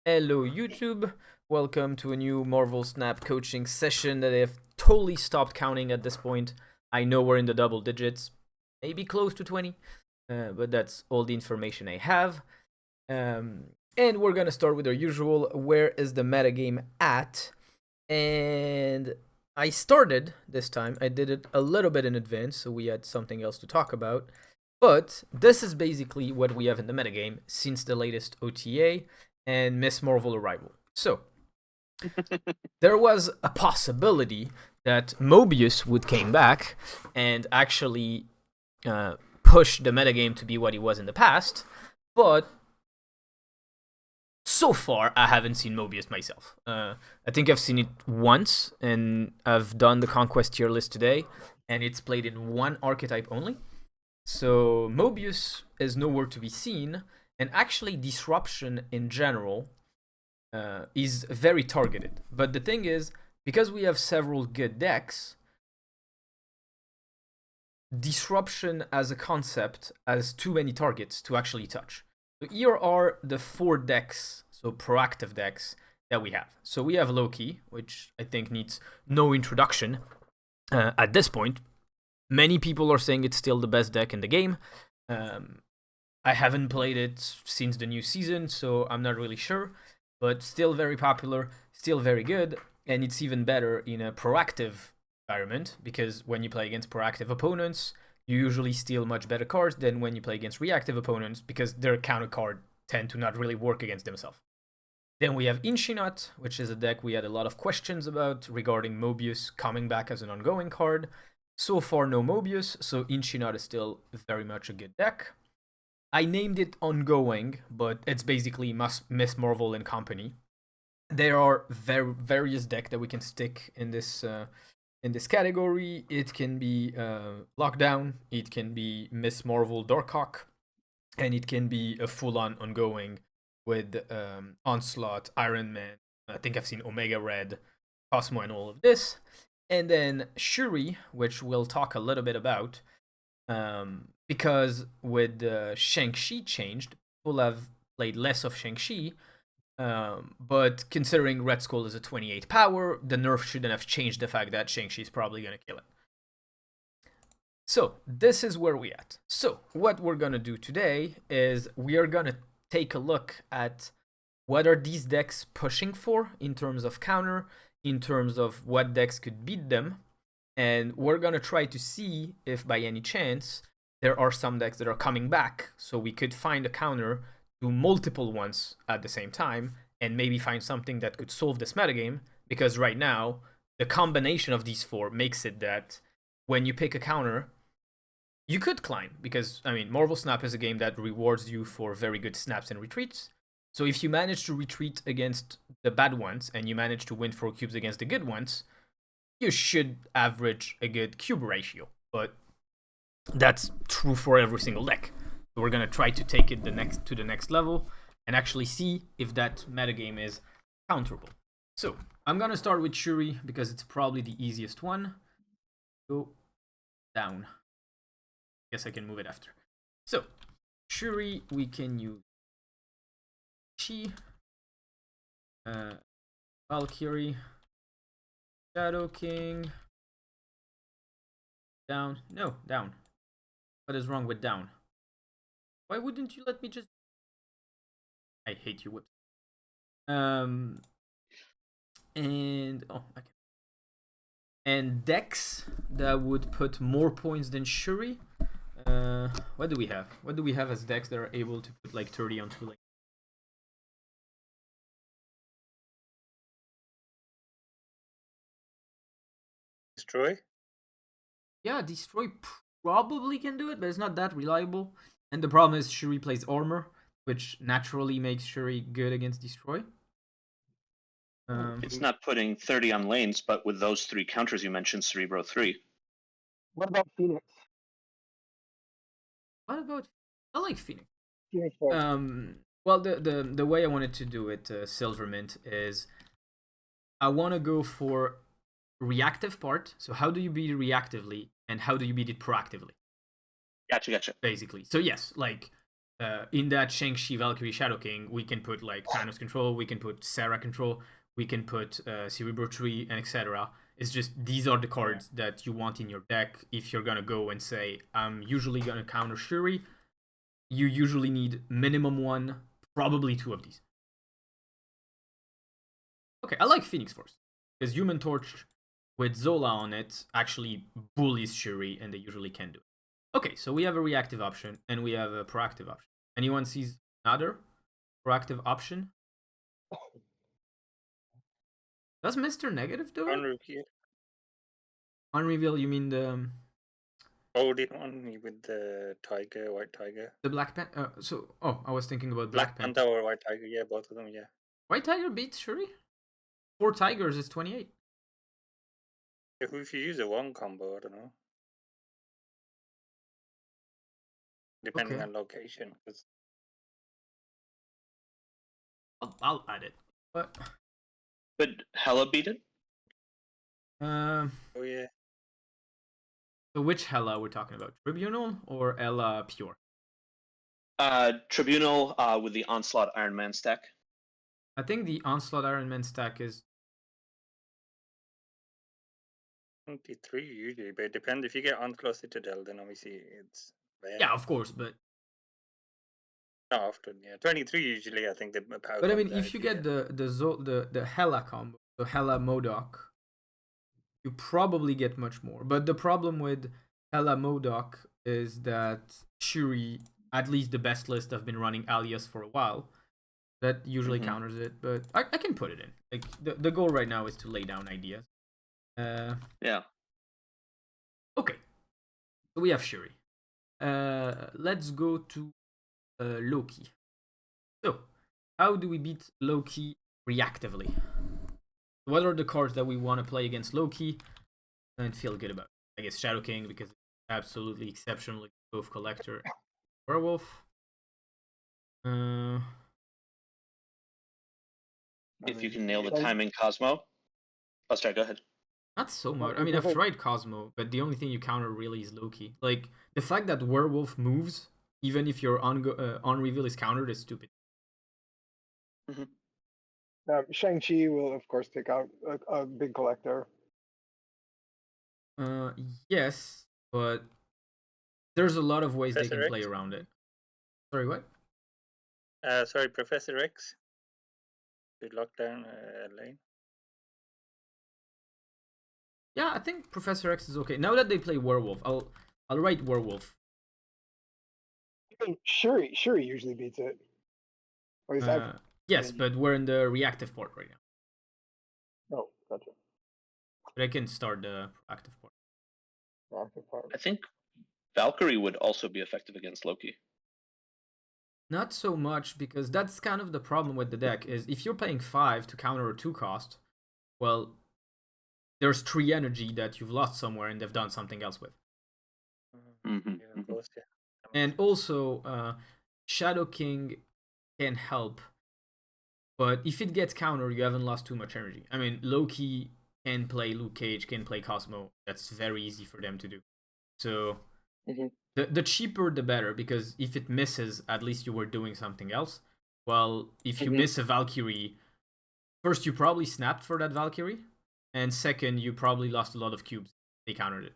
Hello YouTube, welcome to a new Marvel Snap coaching session that I've totally stopped counting at this point. I know we're in the double digits, maybe close to 20, but that's all the information I have. And we're gonna start with our usual, where is the metagame at? And I started this time, I did it a little bit in advance, so we had something else to talk about. But this is basically what we have in the metagame since the latest OTA and Miss Marvel arrival. So, there was a possibility that Mobius would came back and actually push the metagame to be what he was in the past, but so far I haven't seen Mobius myself. I think I've seen it once, and I've done the Conquest tier list today, and it's played in one archetype only. So Mobius is nowhere to be seen, and actually Disruption in general is very targeted. But the thing is, because we have several good decks, Disruption as a concept has too many targets to actually touch. So here are the 4 decks, so proactive decks, that we have. So we have Loki, which I think needs no introduction at this point. Many people are saying it's still the best deck in the game. I haven't played it since the new season, so I'm not really sure. But still very popular, still very good, and it's even better in a proactive environment, because when you play against proactive opponents, you usually steal much better cards than when you play against reactive opponents, because their counter card tend to not really work against themselves. Then we have In-Thanos, which is a deck we had a lot of questions about regarding Mobius coming back as an ongoing card. So far, no Mobius, so In-Thanos is still very much a good deck. I named it Ongoing, but it's basically Miss Marvel and company. There are various decks that we can stick in this category. It can be Lockdown, it can be Miss Marvel Darkhawk, and it can be a full-on Ongoing with Onslaught, Iron Man. I think I've seen Omega Red, Cosmo, and all of this. And then Shuri, which we'll talk a little bit about, because with Shang-Chi changed, people have played less of Shang-Chi, but considering Red Skull is a 28 power, the nerf shouldn't have changed the fact that Shang-Chi is probably going to kill it. So, this is where we at. So, what we're going to do today is we are going to take a look at what are these decks pushing for in terms of counter, in terms of what decks could beat them, and we're going to try to see if by any chance there are some decks that are coming back, so we could find a counter to multiple ones at the same time, and maybe find something that could solve this metagame, because right now, the combination of these 4 makes it that when you pick a counter, you could climb, because, I mean, Marvel Snap is a game that rewards you for very good snaps and retreats. So if you manage to retreat against the bad ones, and you manage to win 4 cubes against the good ones, you should average a good cube ratio. But that's true for every single deck. So we're gonna try to take it to the next level and actually see if that metagame is counterable. So I'm gonna start with Shuri because it's probably the easiest one. Go down. Guess I can move it after. So Shuri, we can use Chi, Valkyrie, Shadow King, down. No, down. What is wrong with down? Why wouldn't you let me just... I hate you, whips. And oh, okay. And decks that would put more points than Shuri. What do we have? What do we have as decks that are able to put like 30 on 2 lanes? Destroy? Yeah, Destroy probably can do it, but it's not that reliable. And the problem is Shuri plays armor, which naturally makes Shuri good against Destroy. It's not putting 30 on lanes, but with those 3 counters you mentioned, Cerebro 3. What about Phoenix? What about... I like Phoenix. Phoenix Force. Well, the way I wanted to do it, Silvermint, is I want to go for reactive part. So how do you beat it reactively, and how do you beat it proactively? Gotcha. Basically. So yes, like in that Shang-Chi Valkyrie Shadow King, we can put like Thanos control, we can put Sarah control, we can put Cerebro Tree, and etc. It's just these are the cards that you want in your deck if you're gonna go and say, I'm usually gonna counter Shuri. You usually need minimum one, probably two of these. Okay, I like Phoenix Force, because Human Torch with Zola on it actually bullies Shuri, and they usually can do it. Okay, so we have a reactive option, and we have a proactive option. Anyone sees another proactive option? Does Mr. Negative do it? Unreveal. Unreveal, you mean the Golden one with the tiger, white tiger. Black Panther? I was thinking about Black Black Panther or white tiger, yeah, both of them, yeah. White Tiger beats Shuri? 4 tigers is 28. If you use a one combo, I don't know. Depending Okay. on location. 'Cause I'll add it. But Could Hela beat it? oh yeah. So which Hela we're talking about? Tribunal or Ella Pure? Tribunal with the Onslaught Iron Man stack. I think the Onslaught Iron Man stack is 23 usually, but it depends. If you get Onslaught Citadel, then obviously it's bad. yeah, of course, but Not often, yeah. 23 usually, I think the power. but I mean, if you get the Hela combo, the Hela Modoc, you probably get much more. But the problem with Hela Modoc is that Shuri, at least the best list I've been running Alias for a while, that usually counters it. But I can put it in. Like the goal right now is to lay down ideas. Yeah. Okay. So we have Shuri. Let's go to Loki. So, how do we beat Loki reactively? What are the cards that we want to play against Loki and feel good about? I guess Shadow King, because it's absolutely exceptional, both Collector, Werewolf. If you can nail the timing, Cosmo. Oh, sorry, go ahead. Not so much. I mean, I've tried Cosmo, but the only thing you counter really is Loki. Like, the fact that Werewolf moves, even if your on reveal is countered, is stupid. Shang-Chi will, of course, take out a big collector. Yes, but there's a lot of ways Professor they can play X? around it. Sorry, what? Sorry, Professor X. To lock down lane. Yeah, I think Professor X is okay. Now that they play Werewolf, I'll write Werewolf. Shuri usually beats it. Or is that? Yes, but we're in the reactive part right now. Oh, gotcha. But I can start the proactive part. Reactive part. I think Valkyrie would also be effective against Loki. Not so much, because that's kind of the problem with the deck, is if you're paying 5 to counter a 2 cost, well, there's 3 energy that you've lost somewhere and they've done something else with. Yeah, of course, yeah. And also, Shadow King can help, but if it gets countered, you haven't lost too much energy. I mean, Loki can play Luke Cage, can play Cosmo. That's very easy for them to do. So the cheaper, the better, because if it misses, at least you were doing something else. Well, if you miss a Valkyrie, first, you probably snapped for that Valkyrie, and second, you probably lost a lot of cubes. They countered it.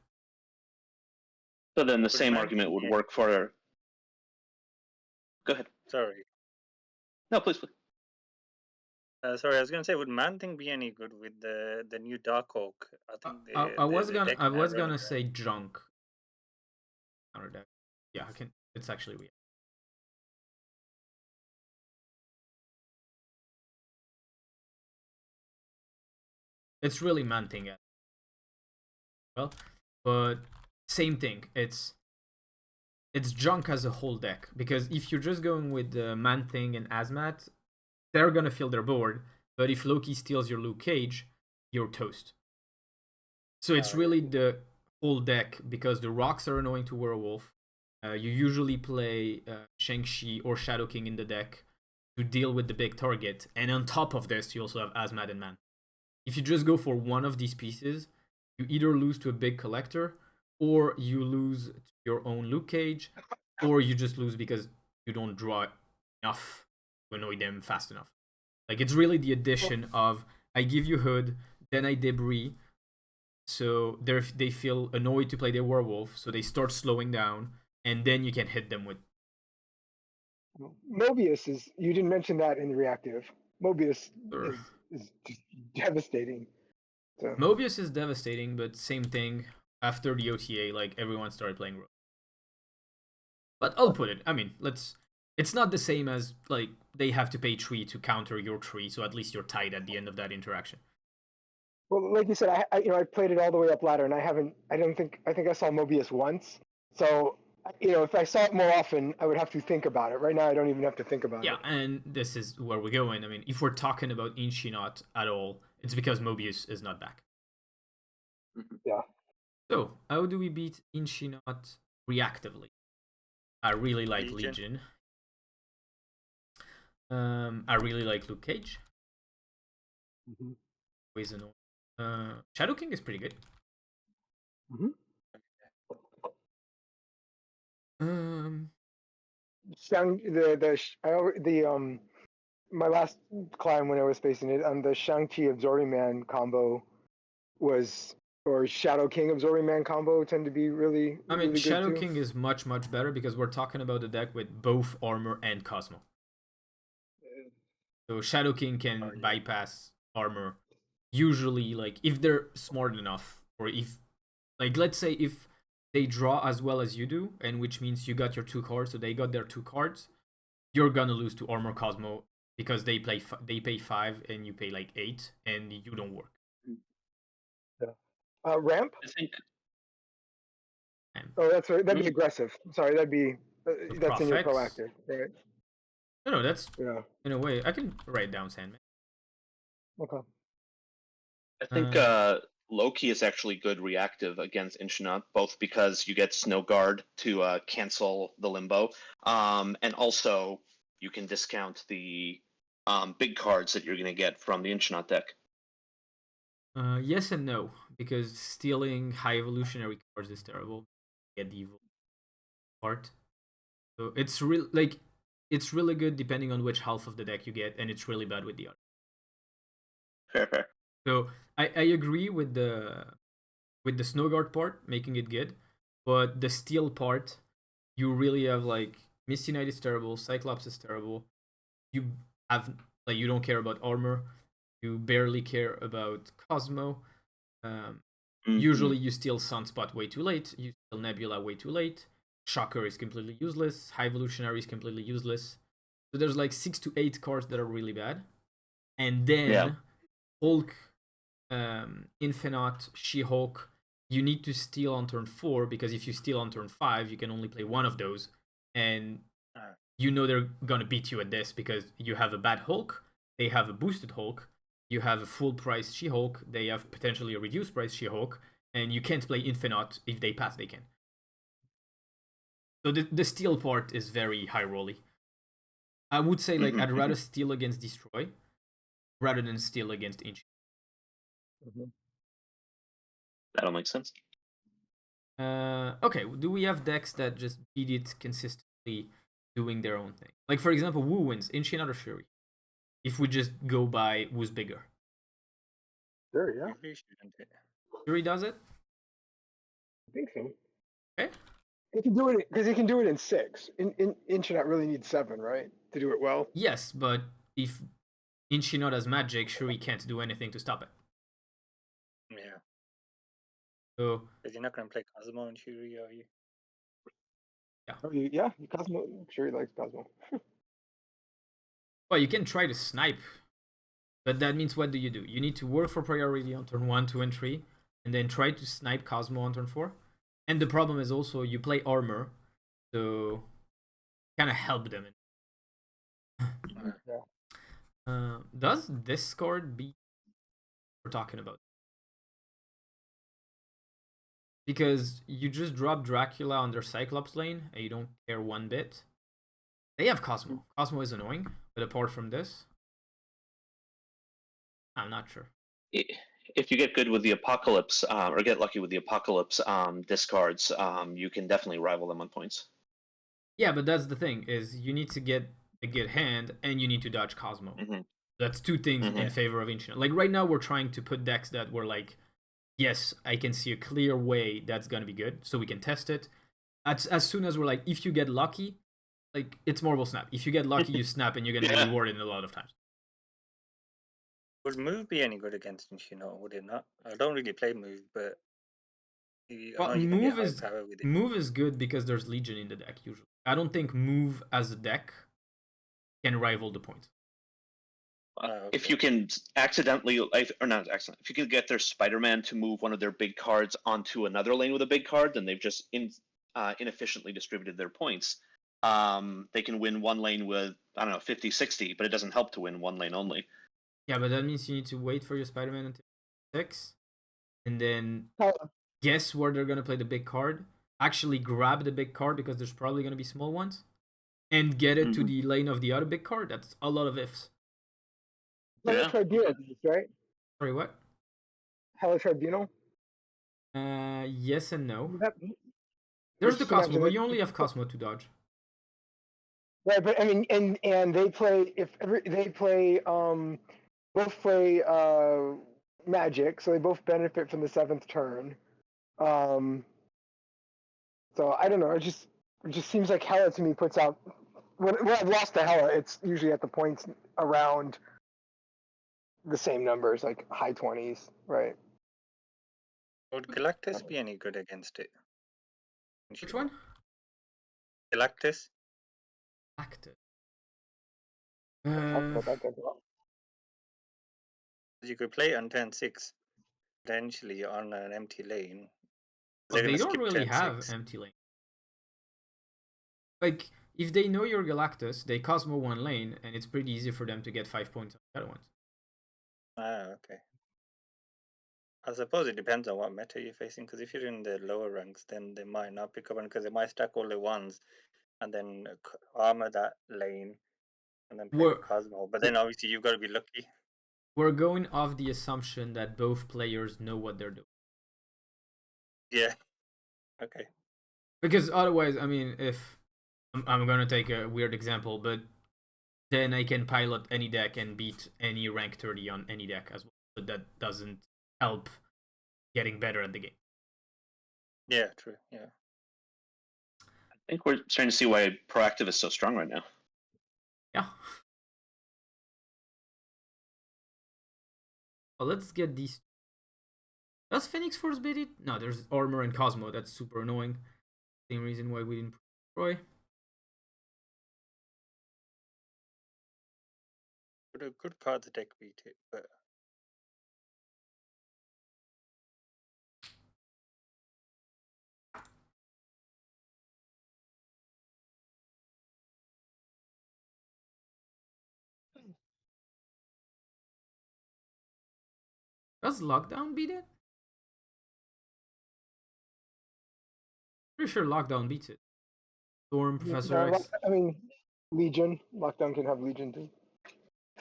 So then the same argument would work for... Go ahead. Sorry. No, please. Sorry, I was gonna say, would Man-Thing be any good with the new Darkhawk? I think I was gonna say junk. Counter deck. Yeah, I can. It's actually weird. It's really Man-Thing. Well, but same thing. It's junk as a whole deck, because if you're just going with the Man-Thing and Azmat, they're gonna fill their board. But if Loki steals your Luke Cage, you're toast. So it's really the whole deck, because the rocks are annoying to Werewolf. You usually play Shang-Chi or Shadow King in the deck to deal with the big target, and on top of this, you also have Azmat and Man. If you just go for one of these pieces, you either lose to a big collector, or you lose to your own Luke Cage, or you just lose because you don't draw enough to annoy them fast enough. Like, it's really the addition of I give you Hood, then I debris, so they feel annoyed to play their werewolf, so they start slowing down, and then you can hit them with. Mobius is. You didn't mention that in the reactive. Mobius Sure. is just devastating. So. Mobius is devastating, but same thing. After the OTA, like, everyone started playing Rogue. But I'll put it. I mean, it's not the same as, like, they have to pay 3 to counter your 3, so at least you're tied at the end of that interaction. Well, like you said, I played it all the way up ladder, and I think I saw Mobius once. So, if I saw it more often, I would have to think about it. Right now, I don't even have to think about it. Yeah, and this is where we're going. I mean, if we're talking about In-Thanos at all, it's because Mobius is not back. Yeah. So, how do we beat In-Thanos reactively? I really like Legion. I really like Luke Cage. Always annoying. Shadow King is pretty good. My last climb when I was facing it on the Shang-Chi Absorbing Man combo or Shadow King Absorbing Man combo tend to be really. I mean, really Shadow good too. King is much better because we're talking about a deck with both armor and Cosmo. So Shadow King can bypass armor. Usually, like, if they're smart enough, or if, like, let's say if they draw as well as you do, and which means you got your 2 cards, so they got their 2 cards, you're gonna lose to Armor Cosmo because they pay 5 and you pay like 8, and you don't work. Yeah. Ramp. I think. Oh, that's right. That'd be aggressive. Sorry, that'd be that's in your proactive, right? No, that's in a way I can write down Sandman. Okay. I think Loki is actually good reactive against In-Thanos, both because you get Snow Guard to cancel the Limbo, and also you can discount the big cards that you're going to get from the In-Thanos deck. Yes and no, because stealing high evolutionary cards is terrible. Get the evil part, so it's it's really good depending on which half of the deck you get, and it's really bad with the other. Fair. So I agree with the Snow Guard part, making it good, but the steal part, you really have, like, Misty Knight is terrible, Cyclops is terrible. You have, like, you don't care about armor. You barely care about Cosmo. Usually you steal Sunspot way too late. You steal Nebula way too late. Shocker is completely useless. High Evolutionary is completely useless. So there's like 6 to 8 cards that are really bad. And then Hulk, In-Thanos, She-Hulk, you need to steal on turn 4, because if you steal on turn 5, you can only play one of those. And you know they're gonna beat you at this because you have a bad Hulk, they have a boosted Hulk, you have a full price She-Hulk, they have potentially a reduced price She-Hulk, and you can't play In-Thanos. If they pass, they can. So the steal part is very high rolly. I would say, like, I'd rather steal against Destroy rather than steal against Inch. That'll make sense. Okay, do we have decks that just beat it consistently, doing their own thing? Like, for example, Wu wins In-Thanos or Shuri. If we just go by who's bigger. Sure, yeah. Shuri does it? I think so. Okay. He can do it because he can do it in 6. In-Thanos really needs 7, right, to do it well. Yes, but if In-Thanos has magic, Shuri can't do anything to stop it. Yeah. So. Because you're not going to play Cosmo and Shuri, are you? Yeah. Yeah, Cosmo. Shuri likes Cosmo. Well, you can try to snipe, but that means what do? You need to work for priority on turn 1, 2, and 3, and then try to snipe Cosmo on turn 4. And the problem is also you play armor, so kind of help them. Does this card beat what we're talking about? Because you just drop Dracula on their Cyclops lane, and you don't care one bit. They have Cosmo. Cosmo is annoying, but apart from this, I'm not sure. If you get good with the Apocalypse, or get lucky with the Apocalypse discards, you can definitely rival them on points. Yeah, but that's the thing, is you need to get a good hand and you need to dodge Cosmo. Hmm. That's two things Mhm. in favor of Ancient. Like right now we're trying to put decks that were like, yes, I can see a clear way that's gonna be good, so we can test it. As soon as we're like, if you get lucky, like it's Marvel Snap. If you get lucky, you snap and you're gonna be Yeah. rewarded a lot of times. Would move be any good against Inshino? Would it not? I don't really play move, but I Well, know you can get high power with it. move is good because there's Legion in the deck usually. I don't think move as a deck can rival the points. If you can accidentally, or not accidentally, if you can get their Spider-Man to move one of their big cards onto another lane with a big card, then they've just inefficiently distributed their points. They can win one lane with, I don't know, 50, 60, but it doesn't help to win one lane only. Yeah, but that means you need to wait for your Spider-Man until 6, and then How, guess where they're gonna play the big card. Actually grab the big card because there's probably gonna be small ones, and get it to Mhm. the lane of the other big card. That's a lot of ifs. Hella Yeah. Tribunal, right? Sorry, what? Hella Tribunal. Yes and no. That, There's the just Cosmo, imagine but that. you only have Cosmo to dodge. Right, but I mean, and they play they play both play magic, so they both benefit from the 7th turn. Um, so I don't know. It just seems like Hella to me puts out when I've lost to Hella, it's usually at the points around the same numbers, like high 20s, right? Would Galactus be any good against it? Which one? Galactus? Active. I talked about that as well. You could play on turn 6, potentially on an empty lane. Well, They're they gonna don't skip really turn have 6. empty lane. Like, if they know you're Galactus, they Cosmo one lane, and it's pretty easy for them to get 5 points on the other ones. Okay. I suppose it depends on what meta you're facing, because if you're in the lower ranks, then they might not pick up on, because they might stack all the ones and then armor that lane and then play We're, the Cosmo. But then obviously you've got to be lucky. we're going off the assumption that both players know what they're doing. Yeah. Okay. Because otherwise, I mean, if I'm gonna take a weird example, but then I can pilot any deck and beat any rank 30 on any deck as well. But that doesn't help getting better at the game. Yeah, true. Yeah. I think we're starting to see why proactive is so strong right now. Yeah. Well, let's get these. Does Phoenix Force beat it? No, there's Armor and Cosmo. That's super annoying. Same reason why we didn't destroy. Good cards deck beat it, but Does Lockdown beat it? Pretty sure Lockdown beats it. Storm, Professor No, X. I mean, Legion. Lockdown can have Legion too.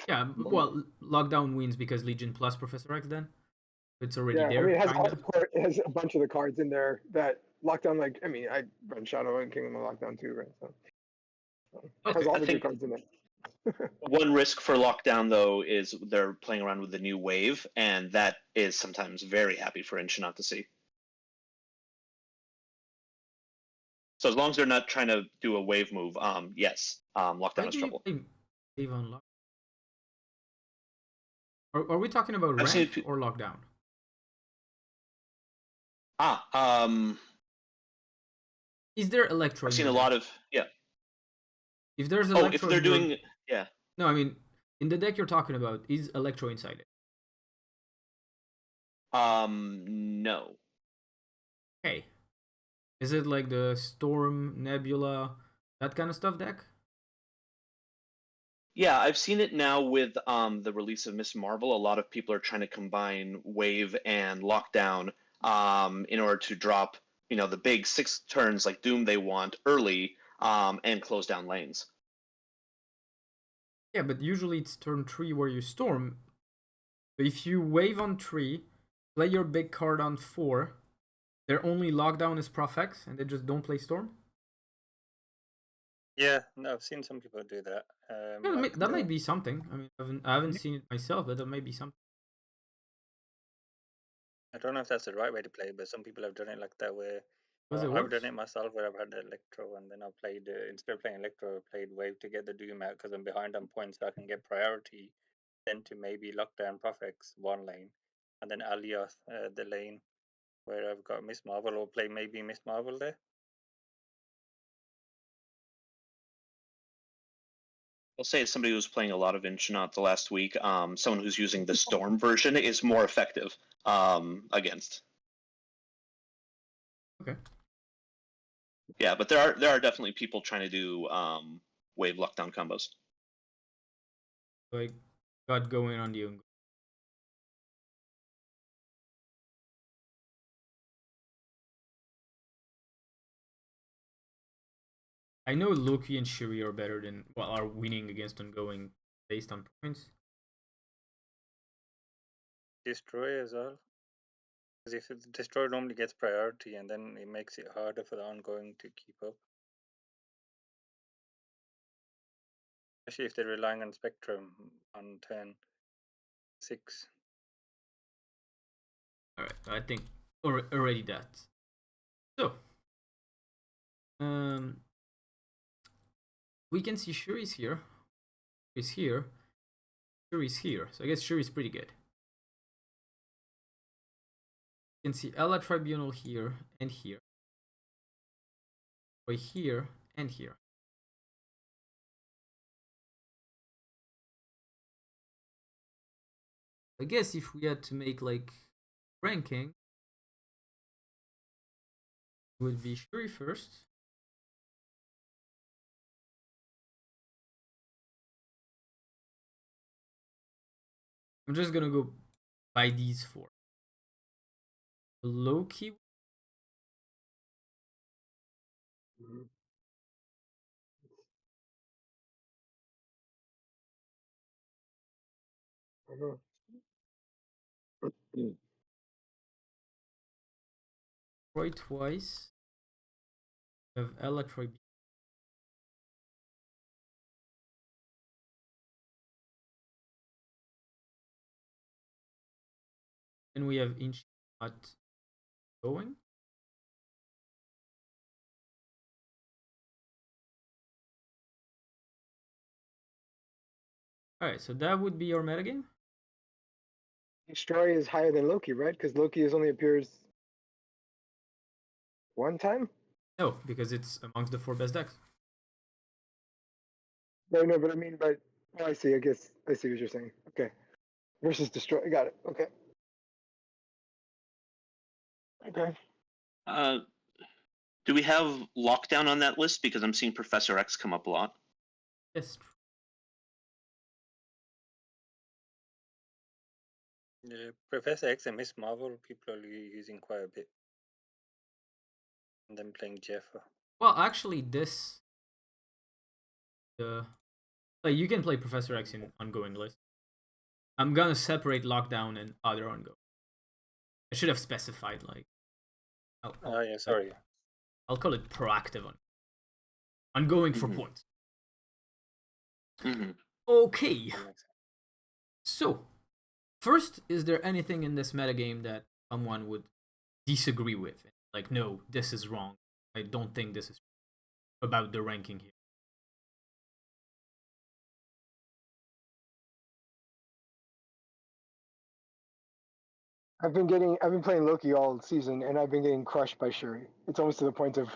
Yeah, well, Lockdown wins because Legion plus Professor X then. It's already Yeah, I there, mean, it has all kinda. it has a bunch of the cards in there that Lockdown. Like, I mean, I run Shadow and Kingdom of Lockdown too, right? So it has Okay. all I the good think cards in there. one risk for lockdown though is they're playing around with the new wave, and that is sometimes very happy for Inchinot to see. So as long as they're not trying to do a wave move, yes, Why lockdown is do you trouble. play Save on Lock? Are we talking about I've seen rank it. or Lockdown? Ah, Is there Electro I've in seen your a deck? lot of, yeah. If there's Oh, if Electro they're in your... doing, yeah. No, I mean, in the deck you're talking about, is Electro inside it? No. Hey. Is it like the Storm, Nebula, that kind of stuff deck? Yeah, I've seen it now with the release of Miss Marvel. A lot of people are trying to combine Wave and Lockdown in order to drop, the big 6 turns like Doom they want early and close down lanes. Yeah, but usually it's turn 3 where you Storm. But if you Wave on 3, play your big card on 4, their only Lockdown is Prof X, and they just don't play Storm? Yeah, no, I've seen some people do that. Yeah, Like that might be something. I mean, I haven't seen it myself, but that might be something. I don't know if that's the right way to play, but some people have done it like that where Because it I've works. done it myself where I've had the Electro and then I've played, instead of playing Electro, I played Wave to get the Doom out because I'm behind on points so I can get priority, then to maybe lock down Profex one lane, and then Alioth the lane where I've got Miss Marvel or play maybe Miss Marvel there. I'll say as somebody who was playing a lot of Inchnaut the last week, someone who's using the Storm version is more effective against. Okay. Yeah, but there are definitely people trying to do wave lockdown combos. So I got going on the I know Loki and Shuri are better than are winning against ongoing based on points. Destroy as well. Because if the Destroy normally gets priority and then it makes it harder for the ongoing to keep up. Especially if they're relying on Spectrum on turn 6. Alright, I think already that. So, we can see Shuri's here. Shuri's here. Shuri's here. So I guess Shuri's pretty good. You can see Ella Tribunal here and here. Right here and here. I guess if we had to make like ranking, it would be Shuri first. I'm just gonna go by these four. Loki. Mhm. I know. Troy twice. We have Ella Troy. Then we have Inch not going. Alright, so that would be our metagame. Destroy is higher than Loki, right? Because Loki is only appears one time. No, because it's amongst the 4 best decks. No, but I mean, but oh, I see. I guess I see what you're saying. Okay. Versus Destroy. Got it. Okay. Okay. Do we have lockdown on that list? Because I'm seeing Professor X come up a lot. Yes. Yeah, Professor X and Miss Marvel, people are using quite a bit. And then playing Jeff. Well, actually, this like you can play Professor X in ongoing list. I'm gonna separate lockdown and other ongoing. I should have specified like. Oh yeah, sorry. I'll call it proactive ongoing for points. Mm-hmm. Okay. That makes sense. So, first, is there anything in this metagame that someone would disagree with? Like, no, this is wrong. I don't think this is about the ranking here. I've been playing Loki all season, and I've been getting crushed by Shuri. It's almost to the point of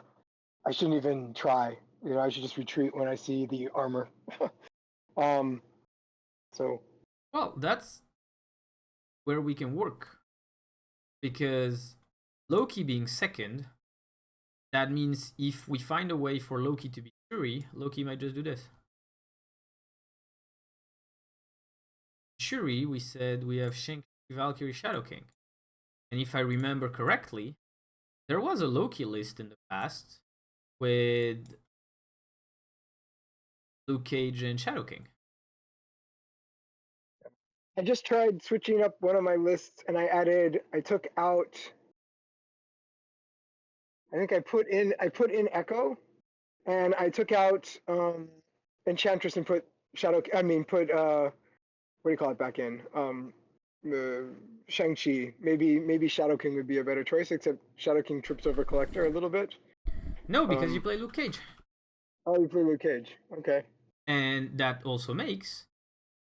I shouldn't even try. You know, I should just retreat when I see the armor. So. Well, that's where we can work. Because Loki being second, that means if we find a way for Loki to be Shuri, Loki might just do this. Shuri, we said we have Shang, Valkyrie, Shadow King. And if I remember correctly, there was a Loki list in the past with Luke Cage and Shadow King. I just tried switching up one of my lists, and I took out. I think I put in Echo, and I took out Enchantress and put what do you call it back in? The Shang-Chi. Maybe Shadow King would be a better choice, except Shadow King trips over Collector a little bit. No, because you play Luke Cage. Oh, you play Luke Cage. Okay. And that also makes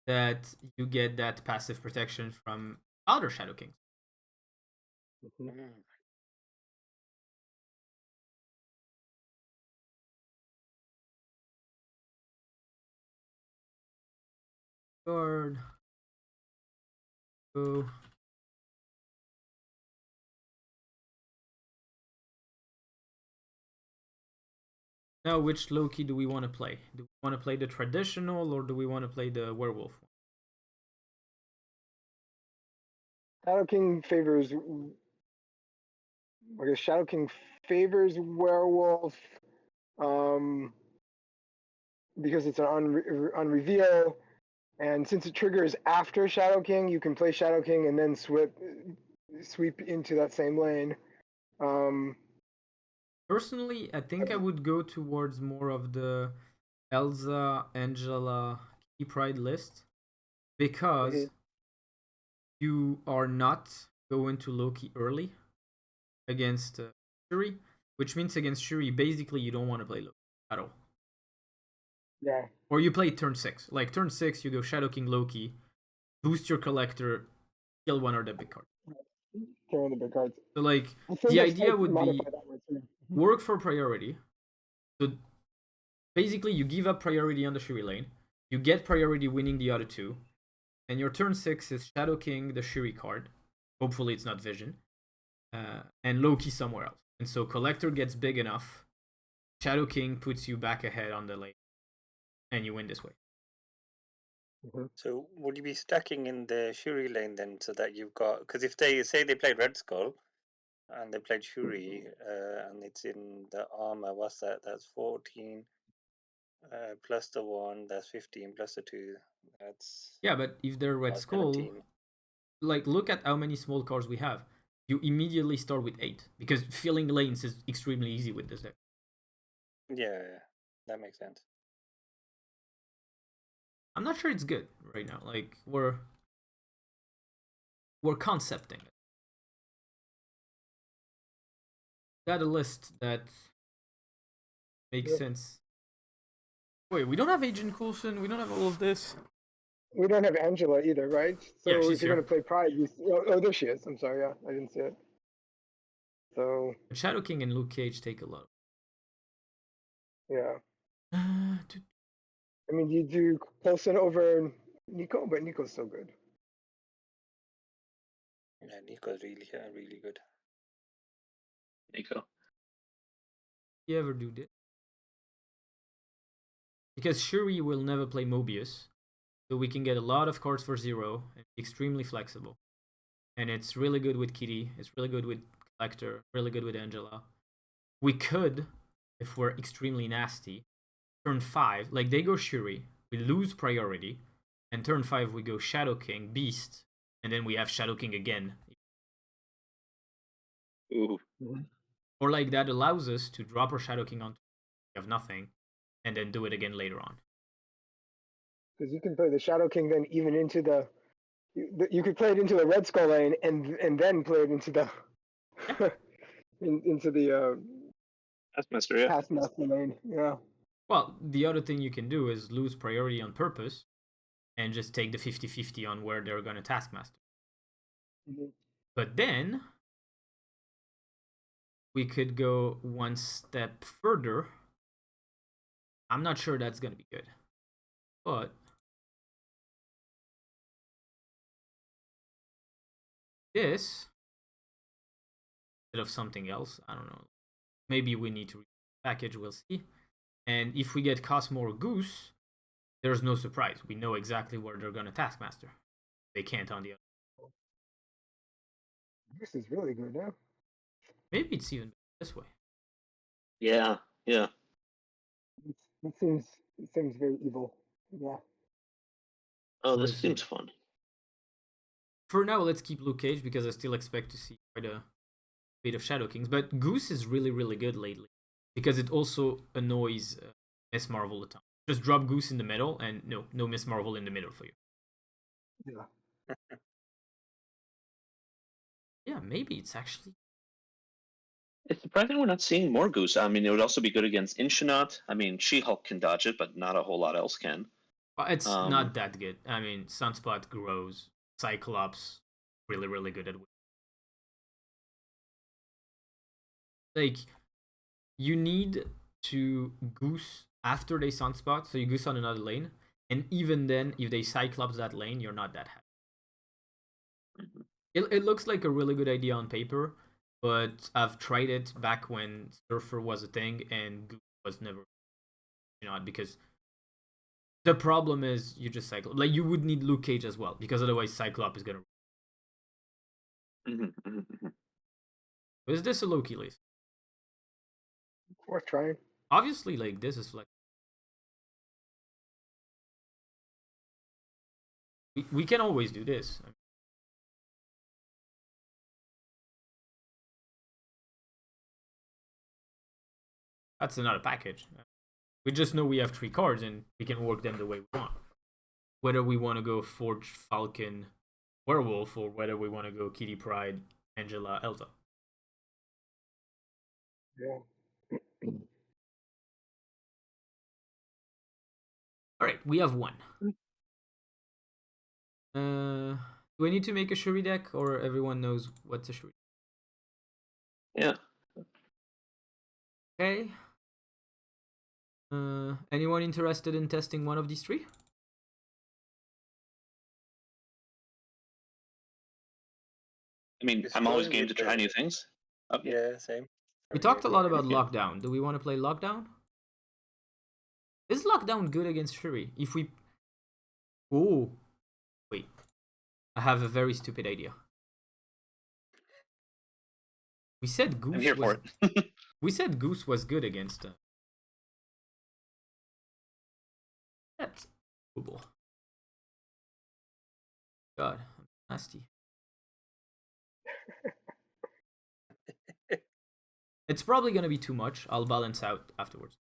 that you get that passive protection from other Shadow Kings. Mm. Guard. Go. Now, which Loki do we want to play? Do we want to play the traditional or do we want to play the werewolf one? Shadow King favors. I guess Shadow King favors Werewolf, um, because it's an on reveal, and since it triggers after Shadow King, you can play Shadow King and then sweep into that same lane. Personally, I think I would go towards more of the Elsa, Angela, Key Pride list because you are not going to Loki early against Shuri, which means against Shuri, basically you don't want to play Loki at all. Yeah. Or you play turn 6. Like turn 6, you go Shadow King Loki, boost your collector, kill one of the big cards. Kill one of the big cards. So like the idea would be Mm-hmm. work for priority. So basically you give up priority on the Shuri lane, you get priority winning the other two, and your turn 6 is Shadow King the Shuri card. Hopefully it's not Vision. And Loki somewhere else. And so Collector gets big enough, Shadow King puts you back ahead on the lane, and you win this way. So would you be stacking in the Shuri lane then, so that you've got, because if they say they played Red Skull and they played Shuri, and it's in the armor, what's that? That's 14 plus the 1, that's 15 plus the 2, that's Yeah, but if they're Red Skull, 17. like look at how many small cards we have. You immediately start with 8 because filling lanes is extremely easy with this deck. Yeah, that makes sense. I'm not sure it's good right now. Like we're concepting it. Got a list that makes sense. Wait, we don't have Agent Coulson. We don't have all of this. We don't have Angela either, right? So Yeah, she's if you're here. gonna play Pride, oh, there she is. I'm sorry, yeah, I didn't see it. So But Shadow King and Luke Cage take a lot. yeah. I mean, you do Coulson over Nico, but Nico's so good. Yeah, Nico's really good. Nico. You ever do this? Because Shuri will never play Mobius, so we can get a lot of cards for 0 and be extremely flexible. And it's really good with Kitty. It's really good with Collector. Really good with Angela. We could, if we're extremely nasty, turn 5, like they go Shuri, we lose priority, and turn 5 we go Shadow King, Beast, and then we have Shadow King again. Ooh. Or like that allows us to drop our Shadow King on we have nothing, and then do it again later on. Because you can play the Shadow King then even into the. You could play it into the Red Skull lane and then play it into the. into the Taskmaster, yeah. Taskmaster lane, yeah. Well, the other thing you can do is lose priority on purpose and just take the 50-50 on where they're going to Taskmaster. But then we could go one step further. I'm not sure that's going to be good. But this, instead of something else, I don't know. Maybe we need to package, we'll see. And if we get Cosmo or Goose, there's no surprise. We know exactly where they're going to Taskmaster. They can't on the other. This is really good now. Maybe it's even this way. Yeah. It seems very evil. Yeah. Oh, this seems fun. For now, let's keep Luke Cage because I still expect to see quite a bit of Shadow Kings. But Goose is really, really good lately because it also annoys Miss Marvel a ton. Just drop Goose in the middle, and no Miss Marvel in the middle for you. Yeah. Yeah, maybe it's actually. It's surprising we're not seeing more Goose. I mean, it would also be good against In-Thanos. I mean, She-Hulk can dodge it, but not a whole lot else can. It's not that good. I mean, Sunspot grows. Cyclops, really, really good at it. Like, you need to Goose after they Sunspot, so you Goose on another lane. And even then, if they Cyclops that lane, you're not that happy. It looks like a really good idea on paper, but I've tried it back when Surfer was a thing, and Goose was never because the problem is you just Cyclops. Like, you would need Luke Cage as well, because otherwise Cyclops is gonna. Is this a Loki list? Worth trying. Obviously, like, this is like. We can always do this. That's another package. We just know we have 3 cards and we can work them the way we want. Whether we want to go Forge, Falcon, Werewolf, or whether we want to go Kitty Pryde, Angela, Elta. Yeah. Alright, we have 1. Do I need to make a Shuri deck, or everyone knows what's a Shuri? Yeah. Okay. Anyone interested in testing one of these 3? I mean, It's I'm always going game with to try the- new things. Okay. Yeah, same. We talked a lot about Yeah. Lockdown. Do we want to play Lockdown? Is Lockdown good against Shuri? If we... Oh. Wait. I have a very stupid idea. We said Goose I'm here was... for it. We said Goose was good against... That's doable. God, I'm nasty. It's probably gonna be too much. I'll balance out afterwards.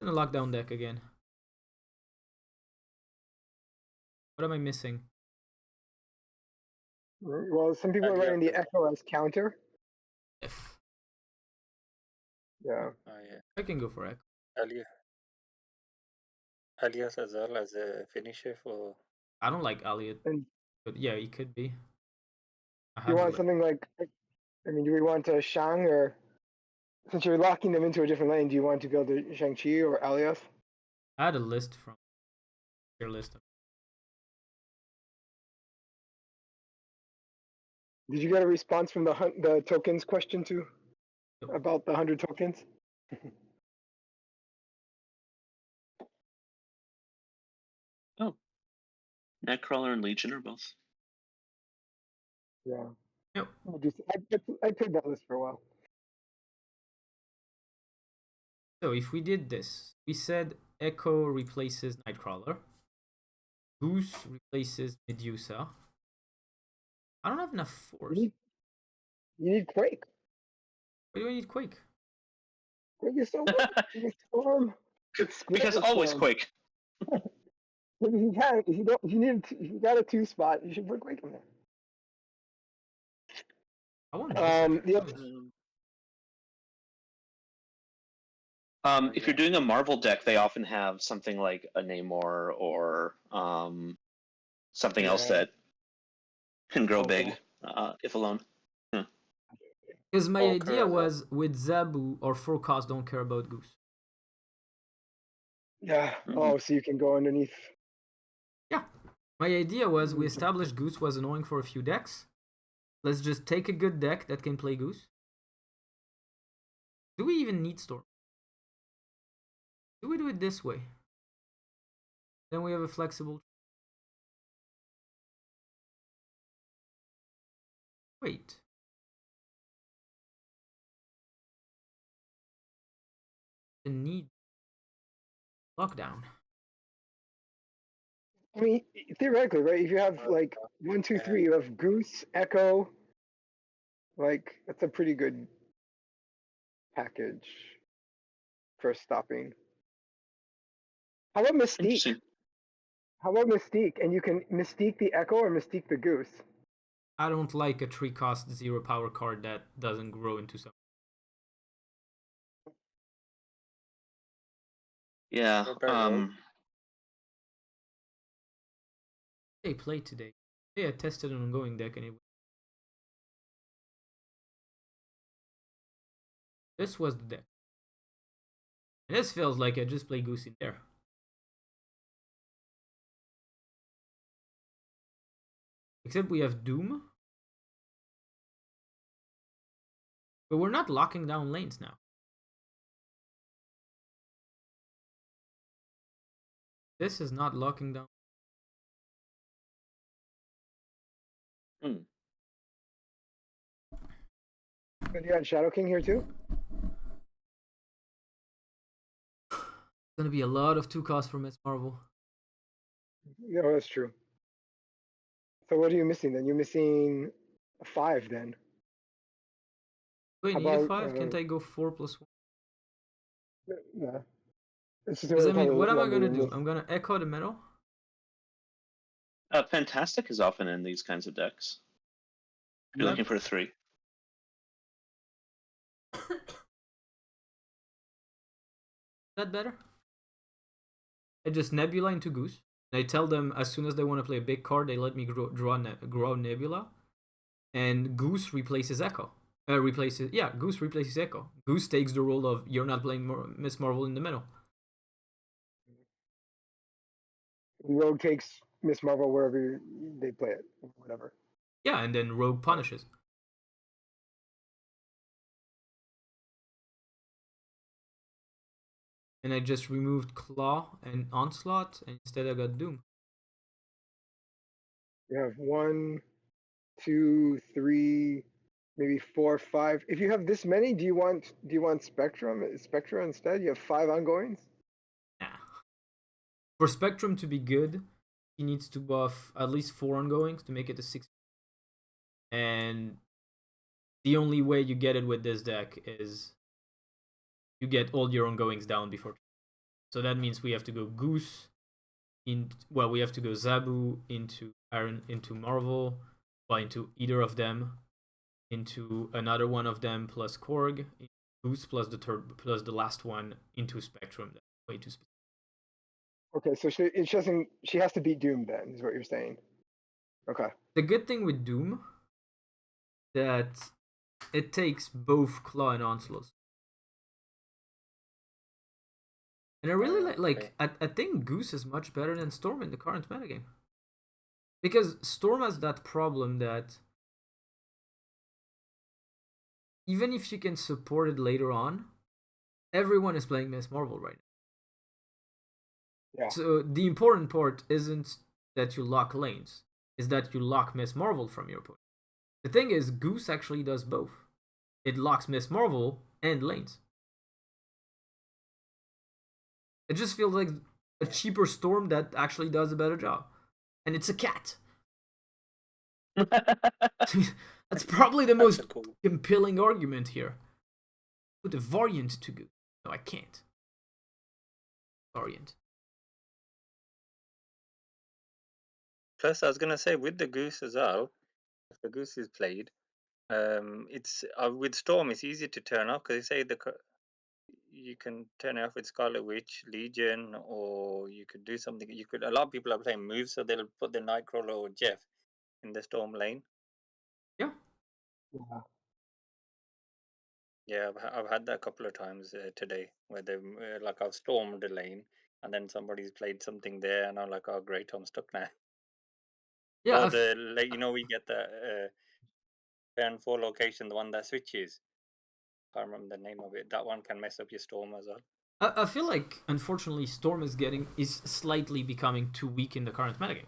In a lockdown deck again. What am I missing? Well, some people are running the Echo as counter. If Yeah. Oh yeah. I can go for Echo. Alias as well as a finisher for. I don't like Elliot, And but yeah, he could be. I you have want something like, I mean, do we want a Shang, or since you're locking them into a different lane, do you want to go to Shang-Chi or Alias? I had a list from your list. Did you get a response from the tokens question too? Nope. About the 100 tokens? Oh. Nightcrawler and Legion are both. Yeah. Yep. I played that list for a while. So if we did this, we said Echo replaces Nightcrawler. Goose replaces Medusa. I don't have enough force. You need Quake. Why do I need Quake? Quake is so good. You can storm. It's great Because with always storm. Quake. If you can, if you don't, if you got a 2 spot, you should put Quake in there. I want this. Yeah. If you're doing a Marvel deck, they often have something like a Namor or something else Yeah. that can grow Okay. big, if alone. Because my Hulker idea as well. was with Zabu or Forecast don't care about Goose. Yeah. Mhm. Oh, so you can go underneath. Yeah. My idea was we established Goose was annoying for a few decks. Let's just take a good deck that can play Goose. Do we even need Storm? Do we do it this way? Then we have a flexible. Wait. The need. Lockdown. I mean, theoretically, right? If you have like 1, 2, 3, you have Goose, Echo. Like that's a pretty good package for stopping. How about Mystique? Interesting. How about Mystique? And you can Mystique the Echo or Mystique the Goose. I don't like a 3-cost 0 power card that doesn't grow into something. Yeah. They played today. Yeah, I tested an ongoing deck and this was the deck. And this feels like I just play Goose in there. Except we have Doom. But we're not locking down lanes now. This is not locking down. But you had Shadow King here too? It's gonna be a lot of 2 costs for Miss Marvel. No, that's true. So what are you missing then? You're missing a 5 then. Wait, How need a about, 5? Can't I go 4+1? Yeah. It's just Because I really mean, what am I number gonna you do? miss. I'm gonna echo the metal. Fantastic is often in these kinds of decks. If you're Yep. looking for a 3. That better? I just Nebula into Goose. I tell them as soon as they want to play a big card, they let me grow Nebula, and Goose replaces Echo. Goose replaces Echo. Goose takes the role of you're not playing Miss Marvel in the middle. Rogue takes Miss Marvel wherever they play it, whatever. Yeah, and then Rogue punishes. And I just removed Claw and Onslaught, and instead I got Doom. You have 1, 2, 3, maybe 4, 5. If you have this many, do you want Spectra instead? You have 5 ongoings? Nah. For Spectrum to be good, he needs to buff at least 4 ongoings to make it a 6. And the only way you get it with this deck is you get all your ongoings down before. So that means we have to go Goose we have to go Zabu into Iron into Marvel, into either of them, into another one of them plus Korg, Goose plus the last one into Spectrum. That's way too specific. Okay, so she has to beat Doom then, is what you're saying. Okay. The good thing with Doom that it takes both Claw and Onslaught. And I really I think Goose is much better than Storm in the current metagame. Because Storm has that problem that even if you can support it later on, everyone is playing Miss Marvel right now. Yeah. So the important part isn't that you lock lanes, is that you lock Miss Marvel from your opponent. The thing is, Goose actually does both. It locks Miss Marvel and lanes. It just feels like a cheaper Storm that actually does a better job. And it's a cat. That's probably the most compelling argument here. Put a variant to Goose. No, I can't. Variant. Plus, I was gonna say with the Goose as well, if the Goose is played, it's with Storm, it's easy to turn off because they say you can turn it off with Scarlet Witch, Legion, or you could do something. A lot of people are playing moves, so they'll put the Nightcrawler or Jeff in the Storm lane. Yeah. Yeah, I've had that a couple of times today where they've I've stormed the lane and then somebody's played something there, and I'm like, oh great, I'm stuck now. Yeah. Or we get the turn 4 location, the one that switches. Can't remember the name of it. That one can mess up your Storm as well. I feel like, unfortunately, Storm is slightly becoming too weak in the current metagame.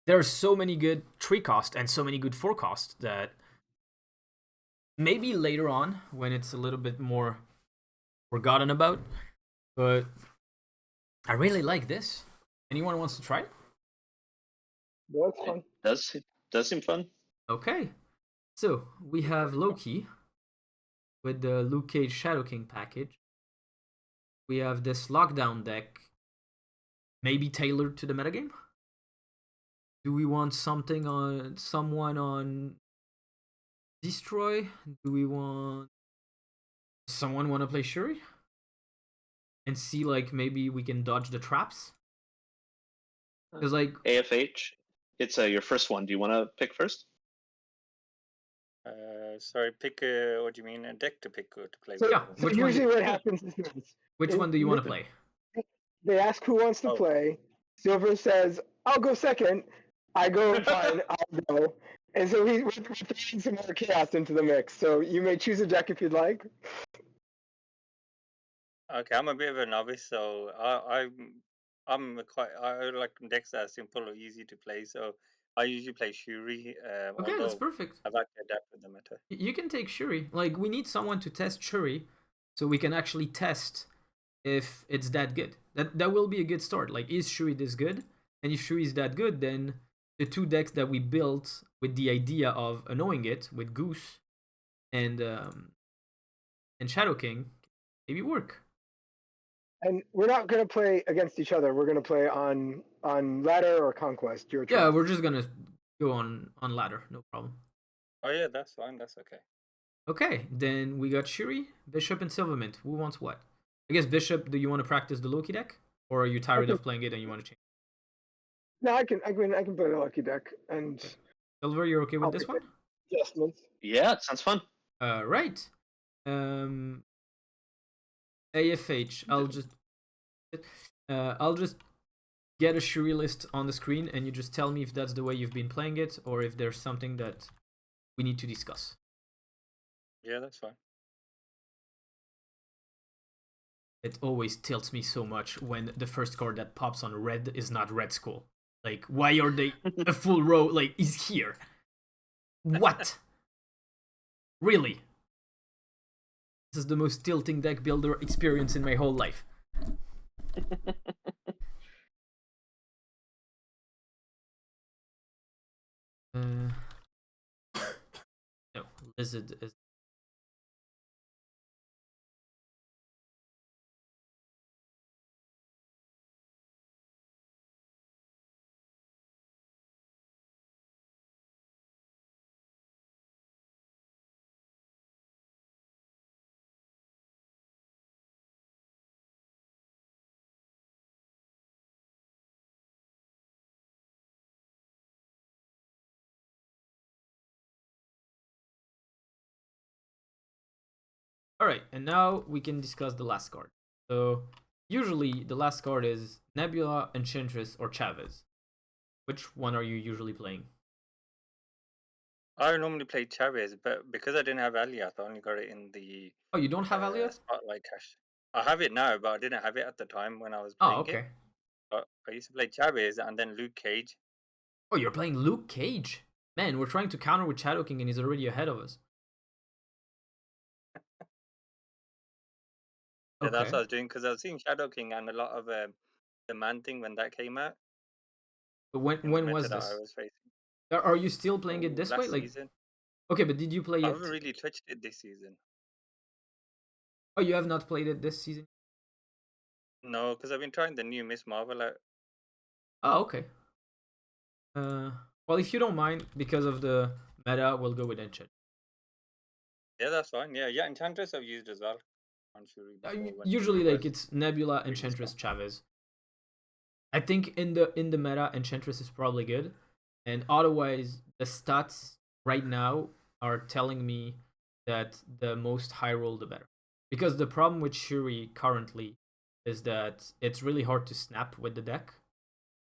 There are so many good 3-cost and so many good 4-cost that maybe later on, when it's a little bit more forgotten about. But I really like this. Anyone wants to try it? That's fun. It does seem fun. Okay. So we have Loki with the Luke Cage Shadow King package. We have this lockdown deck, maybe tailored to the metagame. Do we want someone on Destroy? Do we want someone want to play Shuri and see like maybe we can dodge the traps? Because like AFH, it's your first one. Do you want to pick first? Sorry, pick what do you mean? A deck to pick to play So, with? yeah, so which one? usually what happens is this. Which one do you want to play? They ask who wants to Oh. play. Silver says, I'll go second. I go, fine, I'll go. And so we're throwing some more chaos into the mix. So you may choose a deck if you'd like. Okay, I'm a bit of a novice, so I'm quite I like decks that are simple or easy to play. So I usually play Shuri. Okay, that's Although perfect. I like to adapt with the meta. You can take Shuri. Like we need someone to test Shuri, so we can actually test if it's that good. That will be a good start. Like, is Shuri this good? And if Shuri is that good, then the two decks that we built with the idea of annoying it with Goose and Shadow King maybe work. And we're not going to play against each other. We're going to play on ladder or conquest. Your choice. Yeah, we're just gonna go on ladder, no problem. Oh yeah, that's fine. That's okay. Okay, then we got Shuri, Bishop, and Silvermint. Who wants what? I guess Bishop. Do you want to practice the Loki deck, or are you tired of playing it and you want to change? No, I can play the lucky deck and Okay. Silver, you're okay with I'll this pick one? adjustments. Yeah, it sounds fun. Right. AFH. I'll just get a Shuri list on the screen, and you just tell me if that's the way you've been playing it, or if there's something that we need to discuss. Yeah, that's fine. It always tilts me so much when the first card that pops on red is not Red Skull. Like, why are they a full row? Like, he's here. What? Really? This is the most tilting deck builder experience in my whole life. No, Lizard is. Alright, and now we can discuss the last card. So, usually the last card is Nebula, Enchantress, or Chavez. Which one are you usually playing? I normally play Chavez, but because I didn't have Aliath, I only got it in the Oh, you don't have Aliath? Spotlight Cache. I have it now, but I didn't have it at the time when I was Oh, playing okay. it. But I used to play Chavez and then Luke Cage. Oh, you're playing Luke Cage? Man, we're trying to counter with Shadow King and he's already ahead of us. Yeah, that's Okay. what I was doing because I was seeing Shadow King and a lot of the man thing when that came out. But In the when meta was that I this? was facing. Are you still playing it this way? Last Like, season. okay, but did you play I it? haven't really touched it this season. Oh, you have not played it this season? No, because I've been trying the new Miss Marvel out. Oh, okay. Well, if you don't mind, because of the meta, we'll go with Enchant. Yeah, that's fine. Yeah, Enchantress I've used as well on Shuri before when Usually, Shuri like was it's Nebula, really Enchantress, strong. Chavez. I think in the meta, Enchantress is probably good, and otherwise the stats right now are telling me that the most high roll the better. Because the problem with Shuri currently is that it's really hard to snap with the deck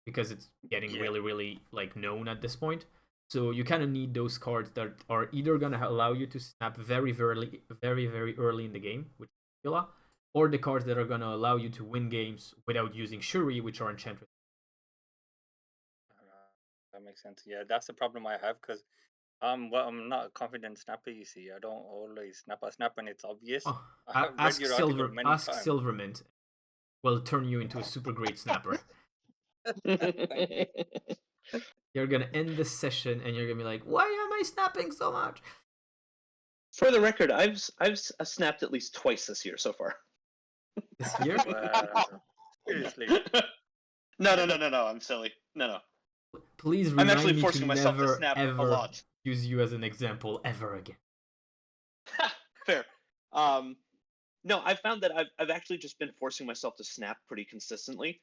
because it's getting Yeah. really like known at this point. So you kind of need those cards that are either gonna allow you to snap very early in the game, which is Nebula, or the cards that are gonna allow you to win games without using Shuri, which are Enchantress. That makes sense. Yeah, that's the problem I have because Well, I'm not a confident snapper. You see, I don't always snap. I snap when it's obvious. Oh, I've read your article many ask times. Silvermint. Will turn you into a super great snapper. You're gonna end the session and you're gonna be like, "Why am I snapping so much?" For the record, I've snapped at least twice this year so far. This year? Seriously. No. I'm silly. No. Please I'm remind actually me forcing to myself to never snap a ever lot. use you as an example ever again. Fair. No, I've found that I've actually just been forcing myself to snap pretty consistently,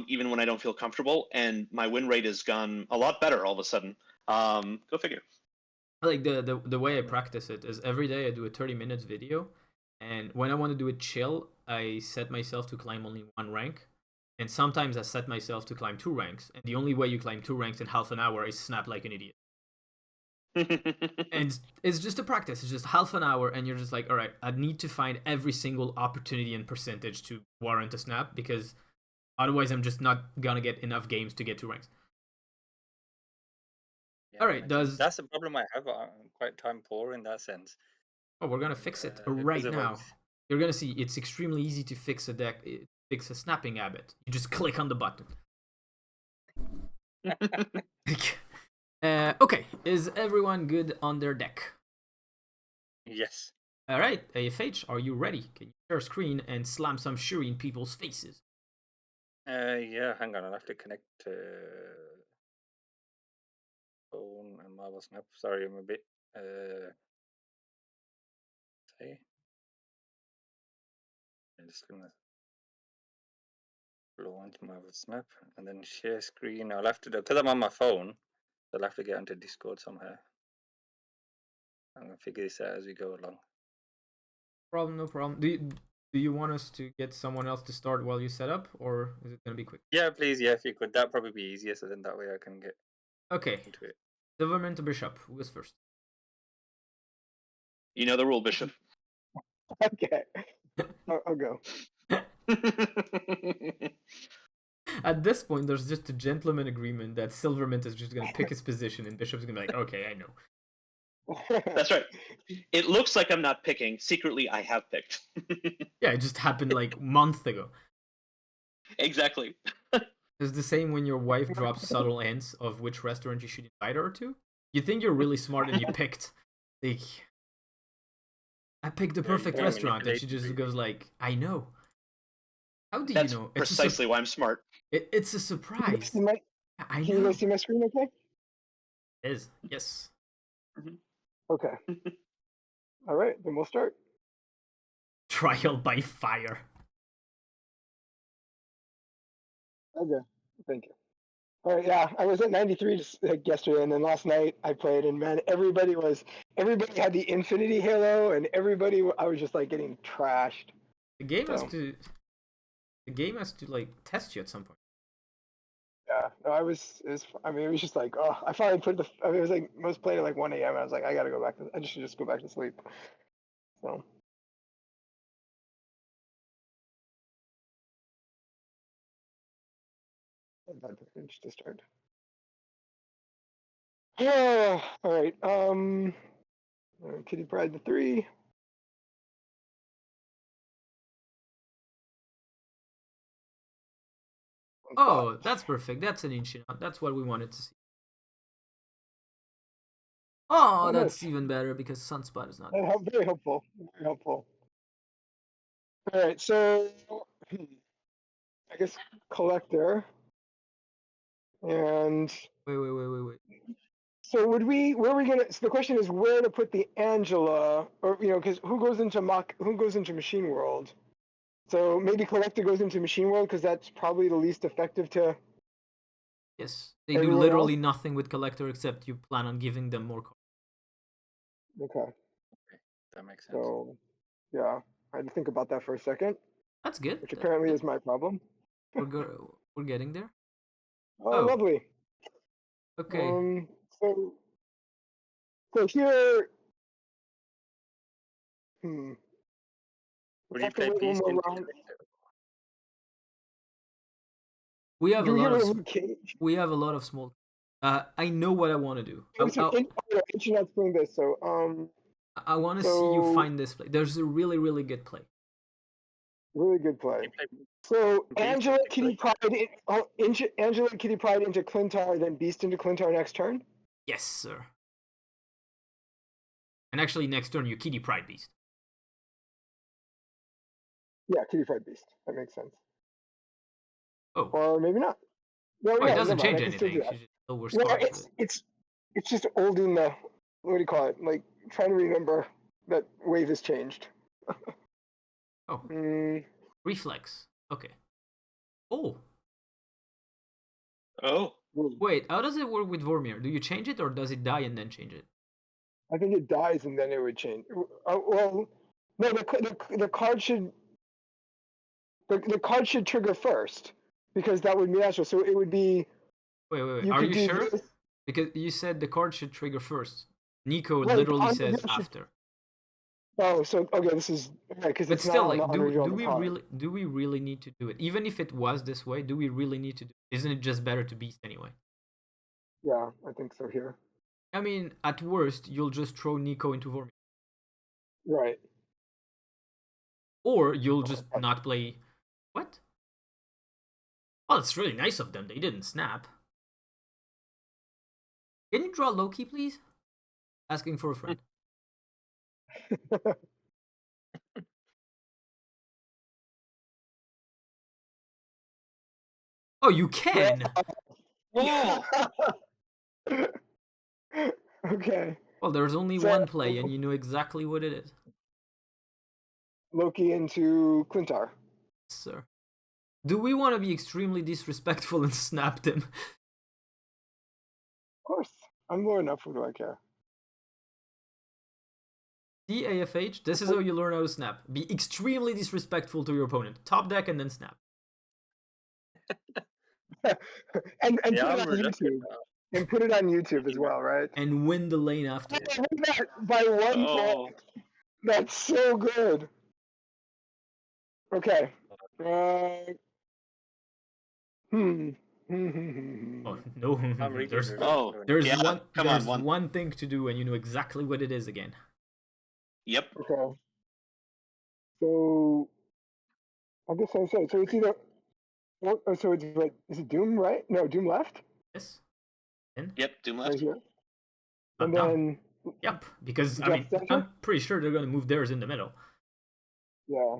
even when I don't feel comfortable, and my win rate has gone a lot better all of a sudden. Go figure. Like the way I practice it is every day I do a 30 minutes video, and when I want to do it chill, I set myself to climb only one rank, and sometimes I set myself to climb 2 ranks, and the only way you climb 2 ranks in half an hour is snap like an idiot. And it's just a practice. It's just half an hour, and you're just like, all right, I need to find every single opportunity and percentage to warrant a snap, because otherwise I'm just not gonna get enough games to get 2 ranks. Yeah, All right, that's the problem I have. I'm quite time poor in that sense. Oh, we're gonna fix it because right of, now. like, You're gonna see it's extremely easy to fix a snapping habit. You just click on the button. Okay, is everyone good on their deck? Yes. All right, AFH, are you ready? Can you share screen and slam some Shuri in people's faces? Yeah, hang on. I'll have to connect to phone and Marvel Snap. Sorry, I'm a bit. Say. I'm just gonna launch Marvel Snap and then share screen. I'll have to do because I'm on my phone. I'll have to get onto Discord somehow. I'm gonna figure this out as we go along. No problem. Do you want us to get someone else to start while you set up, or is it gonna be quick? Yeah, please. Yeah, if you could, that'd probably be easier. So then that way I can get Okay. into it. Silverman to Bishop. Who is first? You know the rule, Bishop. Okay, I'll go. At this point, there's just a gentleman agreement that Silvermint is just gonna pick his position, and Bishop's gonna be like, "Okay, I know." That's right. It looks like I'm not picking. Secretly, I have picked. Yeah, it just happened like months ago. Exactly. It's the same when your wife drops subtle hints of which restaurant you should invite her to. You think you're really smart and you picked, like, I picked the perfect Yeah, restaurant, and she manipulate just goes like, "I know." How do That's you know? precisely why I'm smart. It's a surprise. I Can you know. guys see my screen okay? It is. Yes. Okay. All right, then we'll start. Trial by fire. Okay, thank you. All right, yeah, I was at 93 yesterday, and then last night I played, and man, everybody had the Infinity Halo, and I was just like getting trashed. The game has to like test you at some point. Yeah, no, it was just like, oh, I finally put it was like, I was playing at like 1 a.m. and I was like, I gotta go back I should just go back to sleep. So. About to finish to start. Yeah, all right. Kitty Pride the 3. Oh, that's perfect. That's an ancient. That's what we wanted to see. Oh, that's nice. even better because Sunspot is not. Very helpful. Very helpful. All right, so I guess collector. And Wait. so where are we gonna? So the question is where to put the Angela, or because who goes into Machine World? So maybe collector goes into Machine World because that's probably the least effective to. Yes, they do literally nothing with collector except you plan on giving them more cards. Okay. That makes sense. So, yeah, I had to think about that for a second. That's good. Which apparently is my problem. We're getting there. Oh, lovely. Okay. So here. Would you play Beast into We have Do we have a little cage? We have a lot of small. I know what I want to do. Internet's playing this, so I want to see you find this play. There's a really, really good play. Really good play. You play So Beast Angela into Kitty Pride, Angela Kitty Pride into Clintar, then Beast into Clintar next turn. Yes, sir. And actually, next turn you Kitty Pride Beast. Yeah, Kitty Pride Beast. That makes sense. Oh. Or maybe not. No, Oh, yeah, it doesn't never mind, change I can still do anything. that. She just lower No, scars. it's just old in the, what do you call it? Like trying to remember that wave has changed. Oh. Mm, Reflex. Okay. Oh. Oh. Wait, how does it work with Vormir? Do you change it or does it die and then change it? I think it dies and then it would change. Well, no, the card should the card should trigger first because that would be natural. So it would be. Wait. You Are could you do sure? this. Because you said the card should trigger first. Nico Right, literally on says reveal should- after. Oh, so okay, this is right because But it's still, not on like, the reveal do on the we card. really need to do it? Even if it was this way, do we really need to do it? Isn't it just better to beast anyway? Yeah, I think so here. I mean, at worst, you'll just throw Nico into Vormir. Right. Or you'll just not play. What? Oh, it's really nice of them. They didn't snap. Can you draw Loki, please? Asking for a friend. Oh, you can! Oh. Okay. Well, there's only So- one play, and you know exactly what it is. Loki into Clintar. Sir. Do we want to be extremely disrespectful and snap them? Of course. I'm low enough. What do I care? DAFH, this is how you learn how to snap. Be extremely disrespectful to your opponent. Top deck and then snap. and put Yeah, it I'm on reluctant YouTube. now. And put it on YouTube as well, right? And win the lane Oh, after. look at that, by one Oh. point. That's so good. Okay. Oh, no. I'm really there's reluctant. Oh, there's yeah, one come on, there's one. one thing to do and you know exactly what it is again. Yep. Okay. So I guess I said so. It's either. Oh, so it's like is it Doom right? No, Doom left. Yes. And Yep. Doom Right left. here. up And down. then Yep. Because I Drop mean center? I'm pretty sure they're gonna move theirs in the middle. yeah.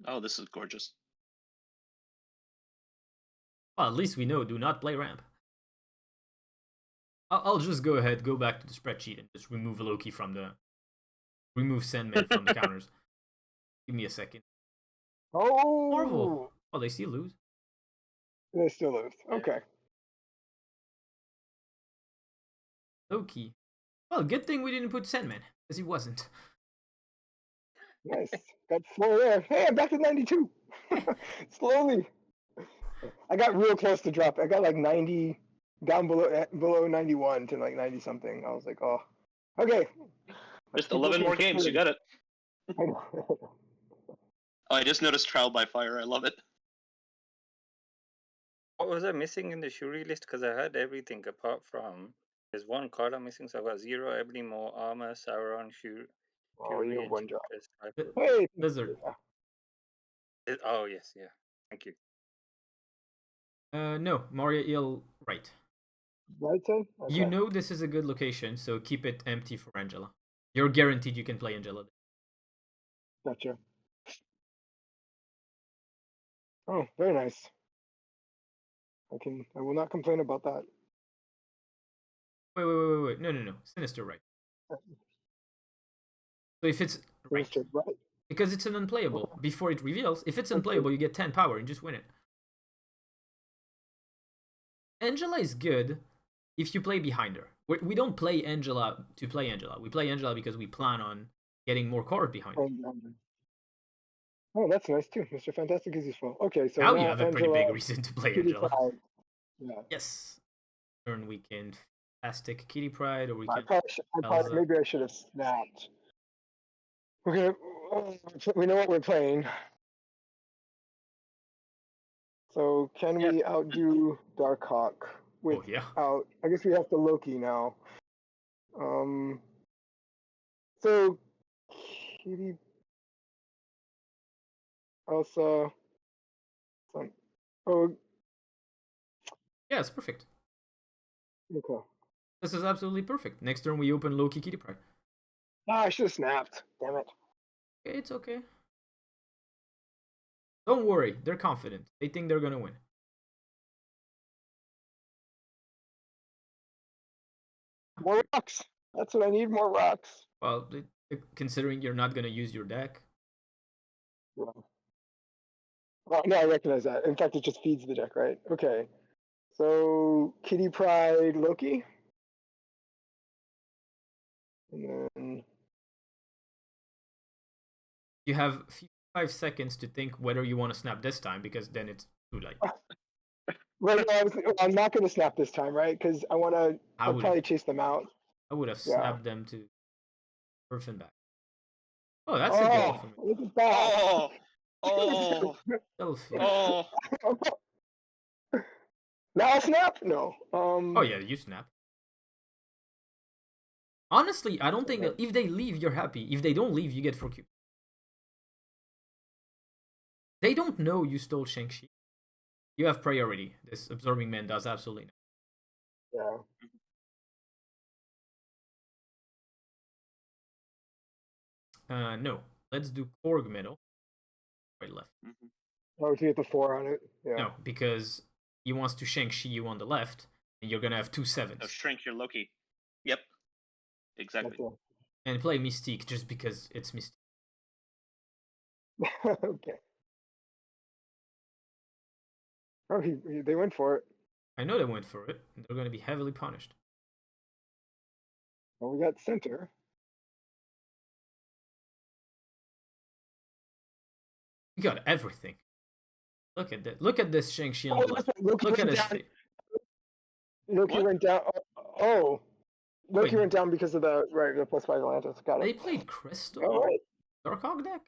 Oh, this is gorgeous. Well, at least we know do not play ramp. I'll just go ahead, go back to the spreadsheet and just remove Loki from the Sandman from the counters. Give me a second. Oh. Marvel. Oh, they still lose. They still lose. Okay. Loki. Well, good thing we didn't put Sandman, because he wasn't. Nice. Got 4 there. Hey, I'm back to 92. Slowly. I got real close to drop. I got like 90 down below 91 to like 90 something. I was like, oh, okay. Just 11 more games. You got it. I know. Oh, I just noticed Trial by Fire. I love it. What was I missing in the Shuri list? Because I had everything apart from there's one card I'm missing. So I've got Zero, Ebony, more armor, Sauron, Shuri. Oh, you have one drop. Enchantress, Hey, Lizard. Oh yes, yeah. Thank you. No, Maria Il right. Right side? Okay. You know this is a good location, so keep it empty for Angela. You're guaranteed you can play Angela. Gotcha. Oh, very nice. I will not complain about that. Wait. No. Sinister right. So if it's right. Right. Because it's an unplayable. Before it reveals, if it's unplayable, you get 10 power and just win it. Angela is good if you play behind her. We don't play Angela to play Angela. We play Angela because we plan on getting more cards behind her. Oh, that's nice too. Mr. Fantastic is useful. Okay, so Now now you have a pretty Angela, big reason to play Kitty Angela. Pryde. Yeah. Yes. Turn we can Fantastic Kitty Pride, or we I can. probably, maybe I should have snapped. Okay, we know what we're playing. So can we outdo Darkhawk Oh yeah. without? I guess we have to Loki now. So Kitty, Elsa, oh, Yeah, it's perfect. okay. This is absolutely perfect. Next turn we open Loki Kitty Pryde. Ah, I should have snapped. Damn it. Okay, it's okay. Don't worry, they're confident. They think they're gonna win. More rocks. That's what I need. More rocks. Well, considering you're not gonna use your deck. Yeah. Well, no, I recognize that. In fact, it just feeds the deck, right? Okay. So Kitty Pryde, Loki, and then You have 5 seconds to think whether you want to snap this time, because then it's too late. well, no, I'm not going to snap this time, right? Because I want to. I'll probably chase them out. I would have Yeah. snapped them to Perfenbach. Oh, that's a goal for me. Look at that. Selfie. Now I'll snap? No. Oh yeah, you snap. Honestly, I don't think that if they leave, you're happy. If they don't leave, you get 4Q. They don't know you stole Shang-Chi. You have priority. This Absorbing Man does absolutely not. Yeah. No. Let's do Korg middle. Right, left. Oh, to get the 4 on it? Yeah. No, because he wants to Shang-Chi you on the left, and you're gonna have 2 7s. So shrink your Loki. Yep. Exactly. And play Mystique just because it's Mystique. Okay. Oh, they went for it. I know they went for it. They're going to be heavily punished. Well, we got center. We got everything. Look at that. Look at this Shang-Chi on the left. Look at his face. Loki went down. Oh. Loki went down because of the +5 Atlantis. Got it. They played Crystal. All right. Darkhawk deck.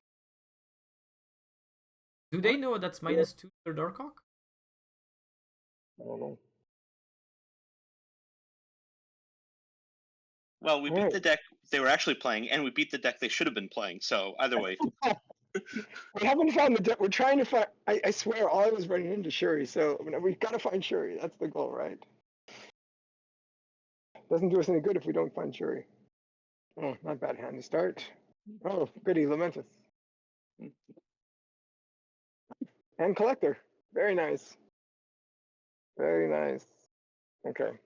Do they know that's -2 to their Darkhawk? I don't know. Well, we beat the deck they were actually playing, and we beat the deck they should have been playing. So either way, we haven't found the deck. We're trying to find. I swear, all I was running into Shuri. So we've got to find Shuri. That's the goal, right? Doesn't do us any good if we don't find Shuri. Oh, not bad hand to start. Oh, goody, Lamentus. And Collector. Very nice. Very nice. Okay.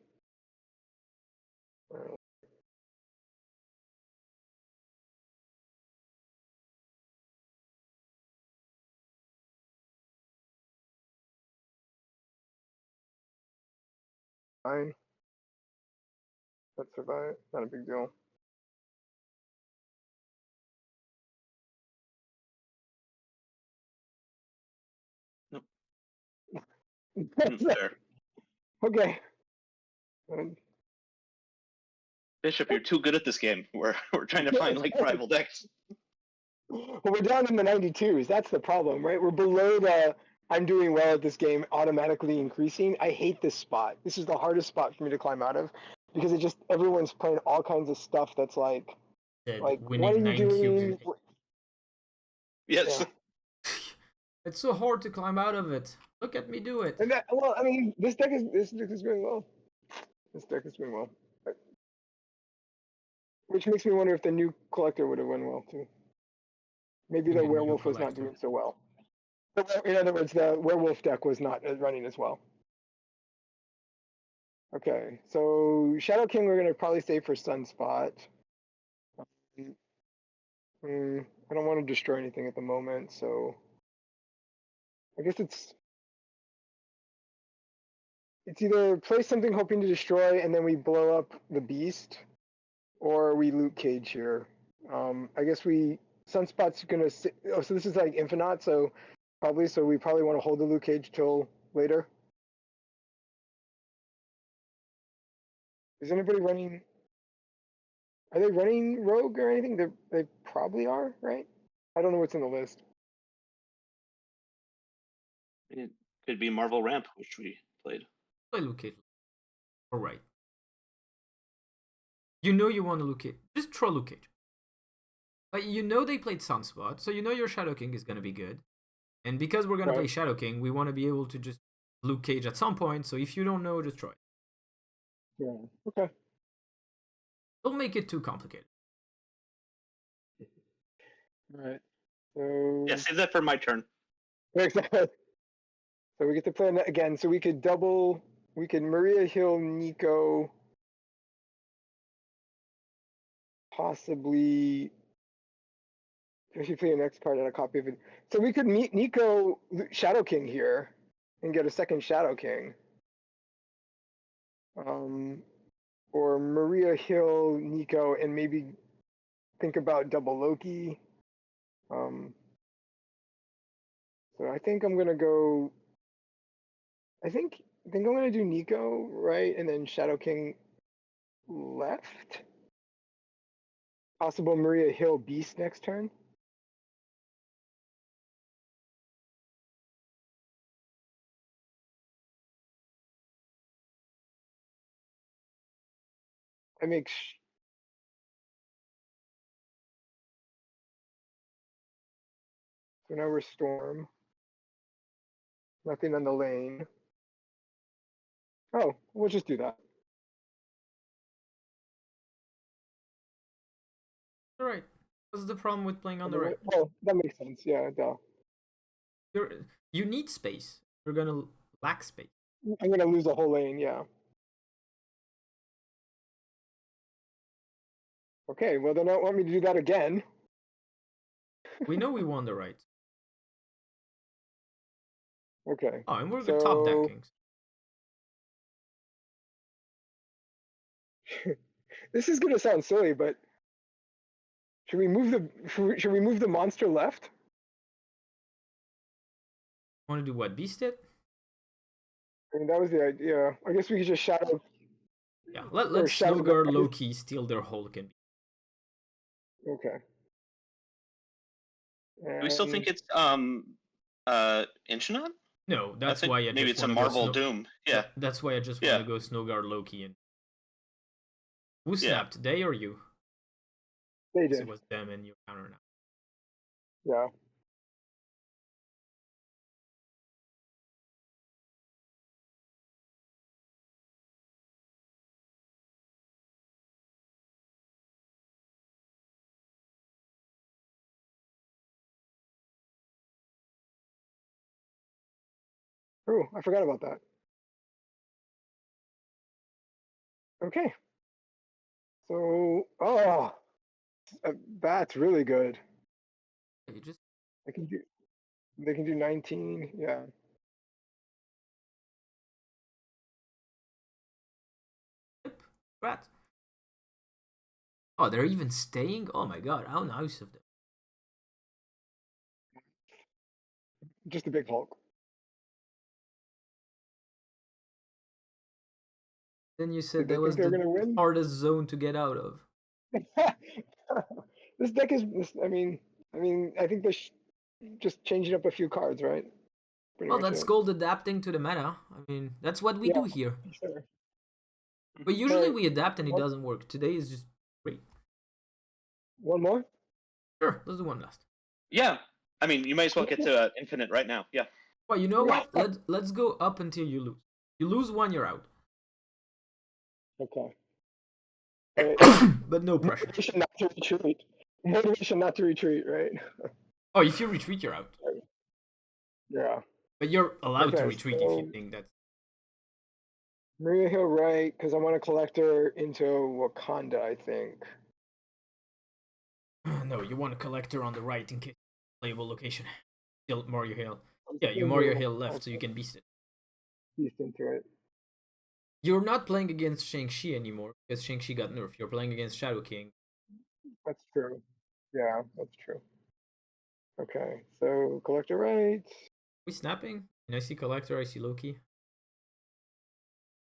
Fine. Let's survive. Not a big deal. there. Okay. Bishop, you're too good at this game. We're trying to find like rival decks. Well, we're down in the 92s. That's the problem, right? We're below the I'm doing well at this game automatically increasing. I hate this spot. This is the hardest spot for me to climb out of because it just everyone's playing all kinds of stuff that's like what are you doing? Yes. Yeah. It's so hard to climb out of it. Look at me do it. And well, I mean, this deck is doing well. This deck is doing well. Which makes me wonder if the new collector would have won well too. Maybe the werewolf was not doing so well. In other words, the werewolf deck was not running as well. Okay, so Shadow King we're going to probably save for Sunspot. I don't want to destroy anything at the moment, so I guess it's either play something hoping to destroy and then we blow up the beast, or we loot cage here. I guess Sunspot's gonna sit. Oh, so this is like Infinite, so we probably want to hold the loot cage till later. Is anybody running? Are they running Rogue or anything? They probably are, right? I don't know what's in the list. Could be Marvel Ramp, which we played. Play Luke Cage. Alright. You know you want to Luke Cage. Just throw Luke Cage. Like, you know they played Sunspot, so you know your Shadow King is going to be good. And because we're going to play Shadow King, we want to be able to just Luke Cage at some point, so if you don't know, just try it. Yeah. Okay. Don't make it too complicated. All right. So Yeah, save that for my turn. exactly. So we get to play that again. So we could double. We could Maria Hill, Nico, possibly. If you play the next card and a copy of it, so we could meet Nico Shadow King here, and get a second Shadow King. Or Maria Hill, Nico, and maybe think about double Loki. So I think I'm gonna go. I think I'm gonna do Nico right, and then Shadow King left. Possible Maria Hill Beast next turn. I make. So now we're Storm. Nothing on the lane. Oh, we'll just do that. Alright. What's the problem with playing on the right? Oh, that makes sense. Yeah, duh. You need space. You're going to lack space. I'm gonna lose a whole lane. Yeah. Okay. Well, they don't want me to do that again. We know we won the right. Okay. Oh, and we're good top decking. This is gonna sound silly, but should we move the monster left? Want to do what? Beast it? I mean, that was the idea. I guess we could just shadow. Yeah, let's shadow Snowguard the- Loki steal their Hulk and Okay. Do we still think And- it's Inchinaut? no, that's think why I maybe just it's a want Marvel to go Doom. Yeah. That's why I just Yeah. want to go Snowguard Loki and who Yeah. snapped? They or you? They Yes, did. it was them and your counter now. Yeah. Oh, I forgot about that. Okay. So, that's really good. You just They can do 19. Yeah. Rat. Oh, they're even staying? Oh my god, how nice of them. Just a big Hulk. Then you said Did they that was think they were the gonna win? hardest zone to get out of. This deck is. I mean, I think they're just changing up a few cards, right? Pretty Well, much that's it. called adapting to the meta. I mean, that's what we Yeah. do here. Sure. But usually Alright, we adapt and it what- doesn't work. Today is just great. One more. Sure, let's do one last. Yeah. I mean, you might as well get to Infinite right now. Yeah. Well, you know what? Let's go up until you lose. You lose one, you're out. Okay. But no pressure. Motivation not to retreat. Motivation not to retreat, right? Oh, if you retreat, you're out. Yeah. But you're allowed to Okay, retreat if you think that. Maria Hill, right? Because I want to collect her into Wakanda, I think. No, you want a collector on the right in case playable location. Still Mario Hill. Yeah, you Still Mario do. Hill left, so you can beast it. Beast into it. You're not playing against Shang-Chi anymore because Shang-Chi got nerfed. You're playing against Shadow King. That's true. Yeah, that's true. Okay, so collector right. We snapping? And I see collector, I see Loki.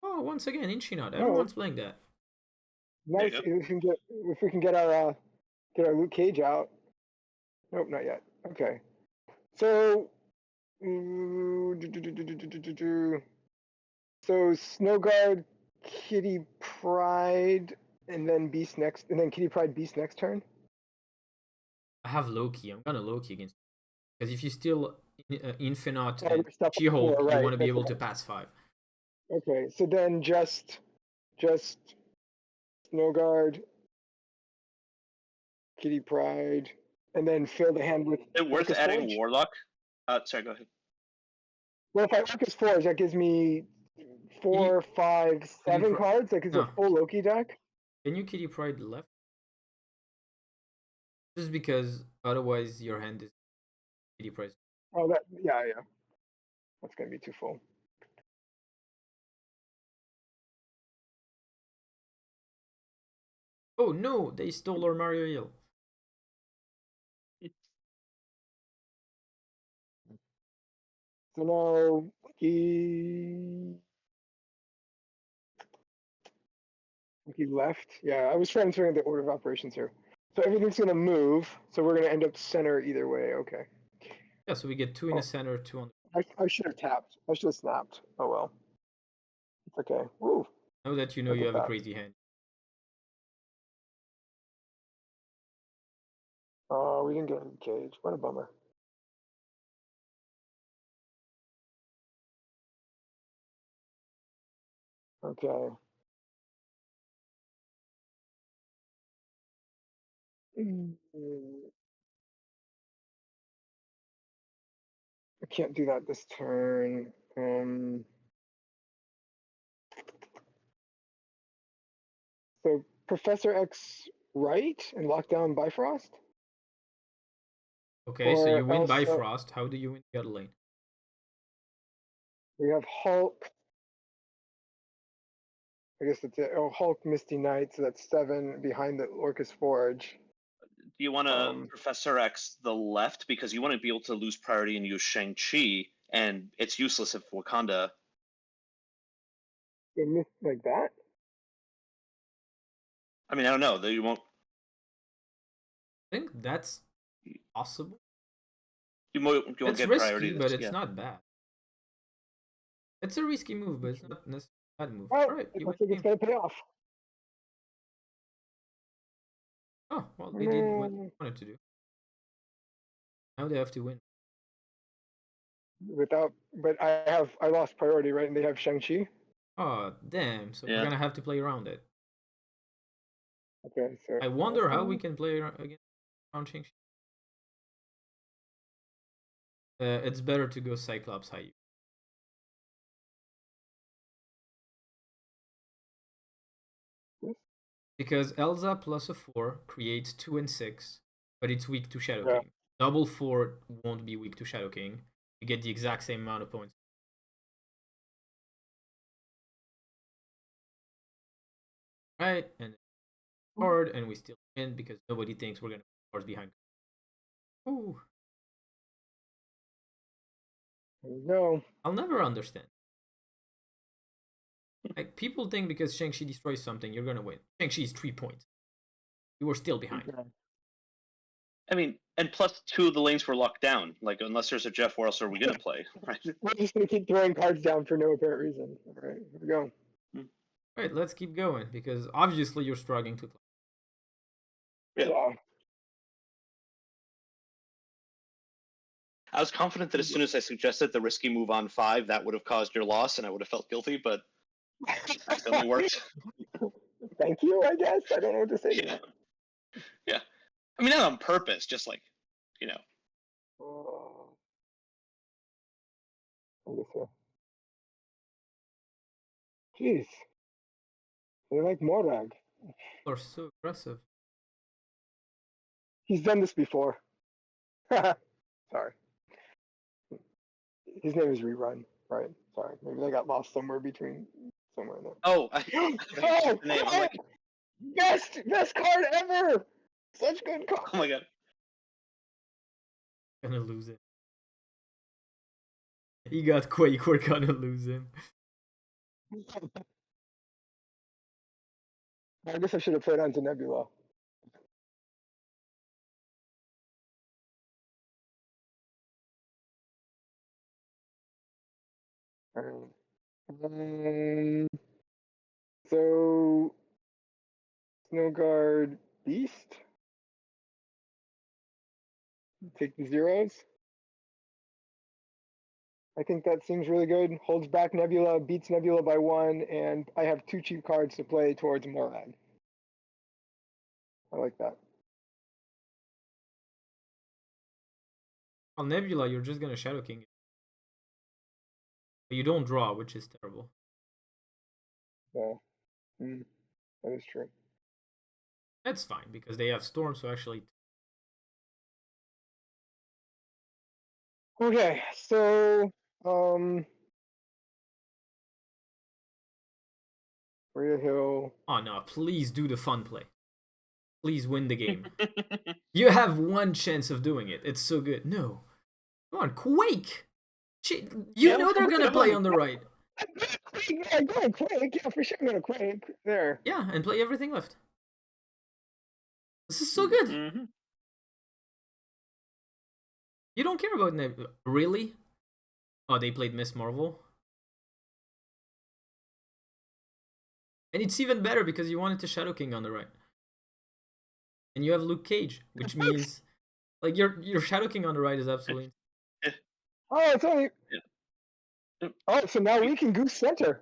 Oh, once again, Inchinot. Everyone's playing that. Nice. There If we can get our Luke Cage out. Nope, not yet. Okay. So Ooh, So Snowguard, Kitty Pride, and then Beast next, and then Kitty Pride Beast next turn. I have Loki. I'm gonna Loki against because if you steal Infinite Oh, and we're stuck on She-Hulk, 4, you right? want to be That's able right. to pass 5. Okay, so then just Snowguard, Kitty Pride, and then fill the hand with Is it worth Orcus adding Forge. Warlock? Sorry, go ahead. Well, if I Orcus Forge, that gives me Can you 4, 5, 7 cards. That gives a no? full Loki deck. Can you Kitty Pride left? Just because otherwise your hand is Kitty Pride. Oh, that yeah. That's gonna be too full. Oh no, they stole our Mario Hill. So now he left. Yeah, I was trying to figure the order of operations here. So everything's gonna move. So we're gonna end up center either way. Okay. Yeah, so we get 2 in the center, 2 on the. I should have tapped. I should have snapped. Oh well. It's okay. Woo. Now that you know Look you at have a that. crazy hand. Oh, we didn't get a cage. What a bummer. Okay. I can't do that this turn. So Professor X right and lock down Bifrost? Okay, so you Or win else Bifrost. How do you win the other lane? we have Hulk. I guess it's it. Oh, Hulk, Misty Knight. So that's 7 behind the Orcus Forge. Do you want to Professor X the left because you want to be able to lose priority and use Shang-Chi, and it's useless if Wakanda. Like that? I mean, I don't know. Though you won't. I think that's possible. You won't It's get risky, priority. but it's not bad. It's a risky move, but it's not necessarily a bad move. Oh, Alright, it you looks win like the it's game. gonna pay off. Oh, well, they did what they wanted to do. Now they have to win. But I lost priority, right? And they have Shang-Chi. Oh, damn. So Yeah. we're gonna have to play around it. Okay, so I wonder how we can play against Shang-Chi. It's better to go Cyclops high. Because Elsa plus a 4 creates 2 and 6, but it's weak to Shadow King. Double 4 won't be weak to Shadow King. You get the exact same amount of points. Right, and hard, and we still win because nobody thinks we're gonna be cards behind. Ooh. There we go. I'll never understand. Like, people think because Shang-Chi destroys something, you're gonna win. Shang-Chi is 3 points. You were still behind. Okay. I mean, and plus 2 of the lanes were locked down. Like, unless there's a Jeff, where else are we gonna play? Right? We're just gonna keep throwing cards down for no apparent reason. All right, here we go. Right, let's keep going because obviously you're struggling to play. Yeah. I was confident that as soon as I suggested the risky move on 5, that would have caused your loss, and I would have felt guilty. But it accidentally worked. Thank you, I guess. I don't know what to say to Yeah. that. Yeah. I mean, not on purpose, just like, you know. I guess so. Jeez. They're like Morag. People are so aggressive. He's done this before. Sorry. His name is Rerun, right? Sorry. Maybe they got lost somewhere in there. Oh, Oh, the name. I'm like, best card ever! Such good card. oh my god. Gonna lose it. He got Quake, we're gonna lose him. I guess I should have played onto Nebula. So Snow Guard Beast. Take the zeros. I think that seems really good. Holds back Nebula, beats Nebula by 1, and I have 2 cheap cards to play towards Morag. I like that. On Nebula, you're just gonna Shadow King it. But you don't draw, which is terrible. Yeah, that is true. That's fine because they have Storm, so actually. Okay, so Maria Hill. Oh no! Please do the fun play. Please win the game. You have one chance of doing it. It's so good. No, come on, Quake. You know they're gonna play on the right. Yeah, I'm going Quake. Yeah, for sure I'm going to Quake. There. Yeah, and play everything left. This is so good. Mm-hmm. You don't care about Nebula. Really? Oh, they played Miss Marvel. And it's even better because you wanted to Shadow King on the right. And you have Luke Cage, which means like your Shadow King on the right is absolutely. Oh, it's only. Yeah. Oh, so now we can goose center.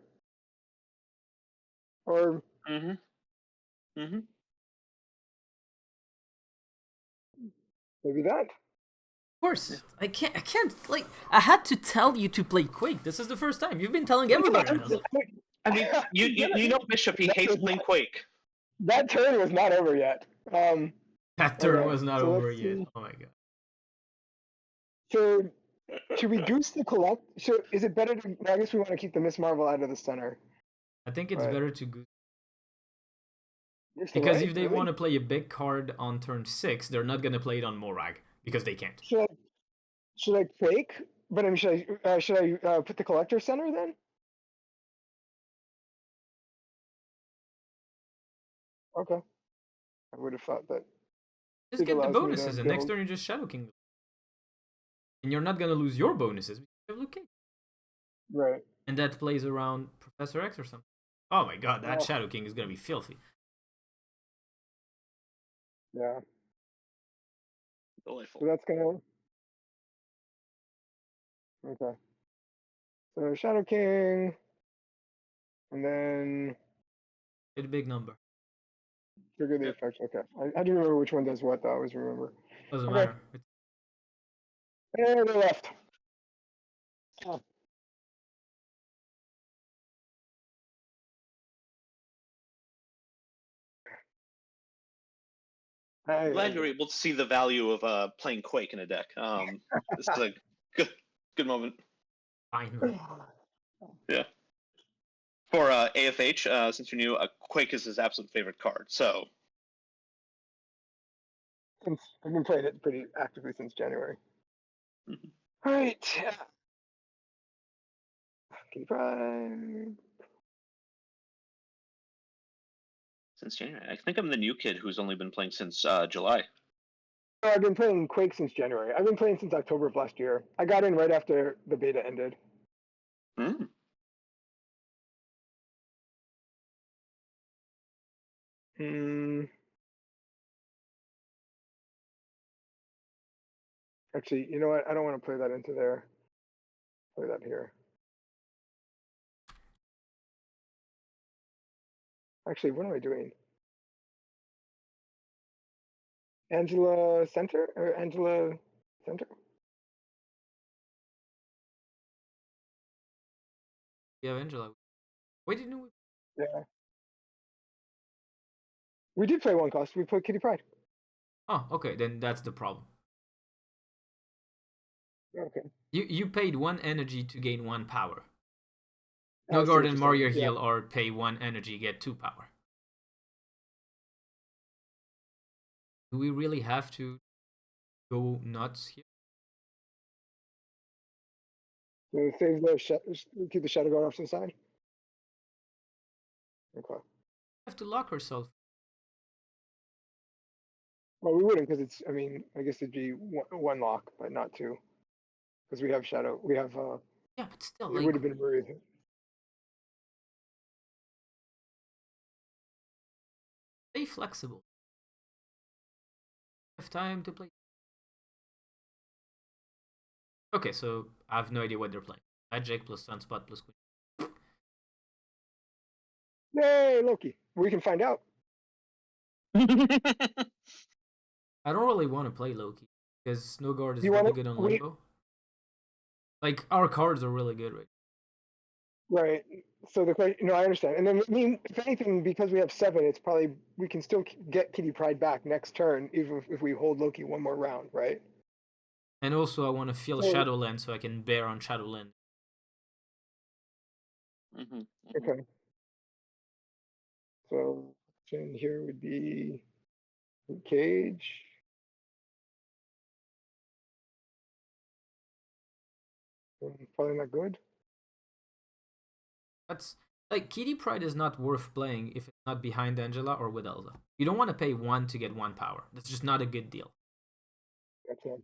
Or. Mm-hmm. Mm-hmm. Maybe that. Of course, I can't. Like, I had to tell you to play Quake. This is the first time. You've been telling everybody. I mean, you know Bishop, he hates playing Quake. That turn was not over yet. That turn okay, was not so over let's yet. see. Oh my god. So, should we goose the collect? So, is it better to? I guess we want to keep the Miss Marvel out of the center. I think it's Right. better to go. Goose the Because right, if they really? want to play a big card on turn 6, they're not gonna play it on Morag because they can't. Should I Quake? But I mean, should I put the collector center then? Okay. I would have thought that. Just It get the allows me to bonuses, and next build. turn you just Shadow King. And you're not gonna lose your bonuses because you have Luke Cage. Right. And that plays around Professor X or something. Oh my god, that Oh. Shadow King is gonna be filthy. Yeah. Delightful. So that's gonna. Okay. So Shadow King, and then Hit a big number. trigger the Yep. effect. Okay. I do remember which one does what, though. I always remember. Doesn't Okay. matter. And they left. Oh. I'm glad you're able to see the value of playing Quake in a deck. This is a good moment. Finally. Yeah. For AFH, since you're new, Quake is his absolute favorite card. So. Since I've been playing it pretty actively since January. Mm-hmm. All right. Kitty Pryde. Since January, I think I'm the new kid who's only been playing since July. I've been playing Quake since January. I've been playing since October of last year. I got in right after the beta ended. Mm. Actually, you know what? I don't want to play that into there. Play that here. Actually, what am I doing? Angela Center or Angela Center? You have Angela. Why didn't we? Yeah. We did play one cost. We played Kitty Pryde. Oh, okay. Then that's the problem. Okay. You paid 1 energy to gain 1 power. I No see what Guard and you're Mario saying, yeah. Heal or pay 1 energy, get 2 power. Do we really have to go nuts here? So save the keep the Shadow Guard off to the side. Okay. We have to lock ourselves. Well, we wouldn't because it's. I mean, I guess it'd be one lock, but not 2, because we have Shadow. We have. Yeah, but still, It like, would have been Maria. Stay flexible. Have time to play. Okay, so I have no idea what they're playing. Magic plus Sunspot plus Queen. Yay, Loki. We can find out. I don't really want to play Loki because Snowguard is You really wanna- good on we- Limbo. Like our cards are really good, right? Right. So the question, no, I understand. And then, I mean, if anything, because we have 7, it's probably we can still get Kitty Pryde back next turn, even if we hold Loki one more round, right? And also, I want to feel So- Shadowland so I can bear on Shadowland. Okay. So option here would be Cage. Probably not good. That's like Kitty Pryde is not worth playing if it's not behind Angela or with Elsa. You don't want to pay 1 to get 1 power. That's just not a good deal. That's it.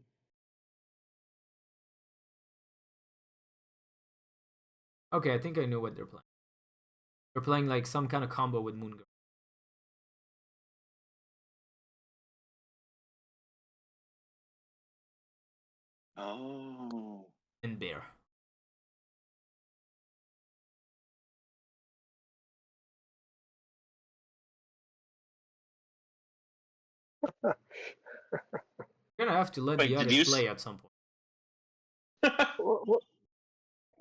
Okay, I think I know what they're playing. They're playing like some kind of combo with Moon Girl Oh. and Bear. You're gonna have to let Wait, the did others you play at some point. Well,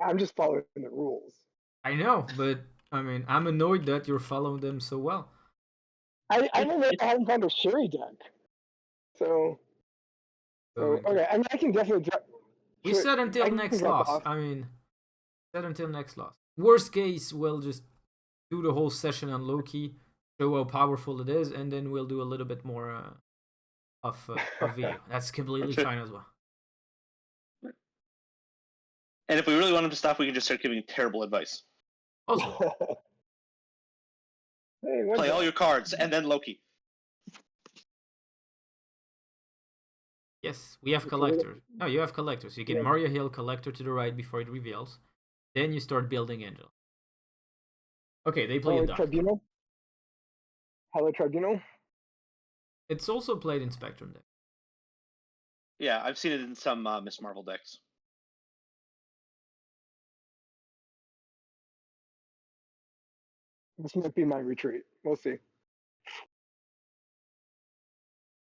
I'm just following the rules. I know, but I mean, I'm annoyed that you're following them so well. I haven't found a Shuri deck. So okay, I mean, I can definitely drop. We said until next loss. I mean, said until next loss. Worst case, we'll just do the whole session on Loki, show how powerful it is, and then we'll do a little bit more of video. That's completely fine as well. And if we really want him to stop, we can just start giving terrible advice. Also, Hey, what's Play that? all your cards, and then Loki. yes, we have collectors. No, you have collectors. You get Yeah. Maria Hill collector to the right before it reveals. Then you start building Angel. Okay, they play a duck. Tribunal. Hello, Tribunal. It's also played in Spectrum deck. Yeah, I've seen it in some Miss Marvel decks. This might be my retreat. We'll see.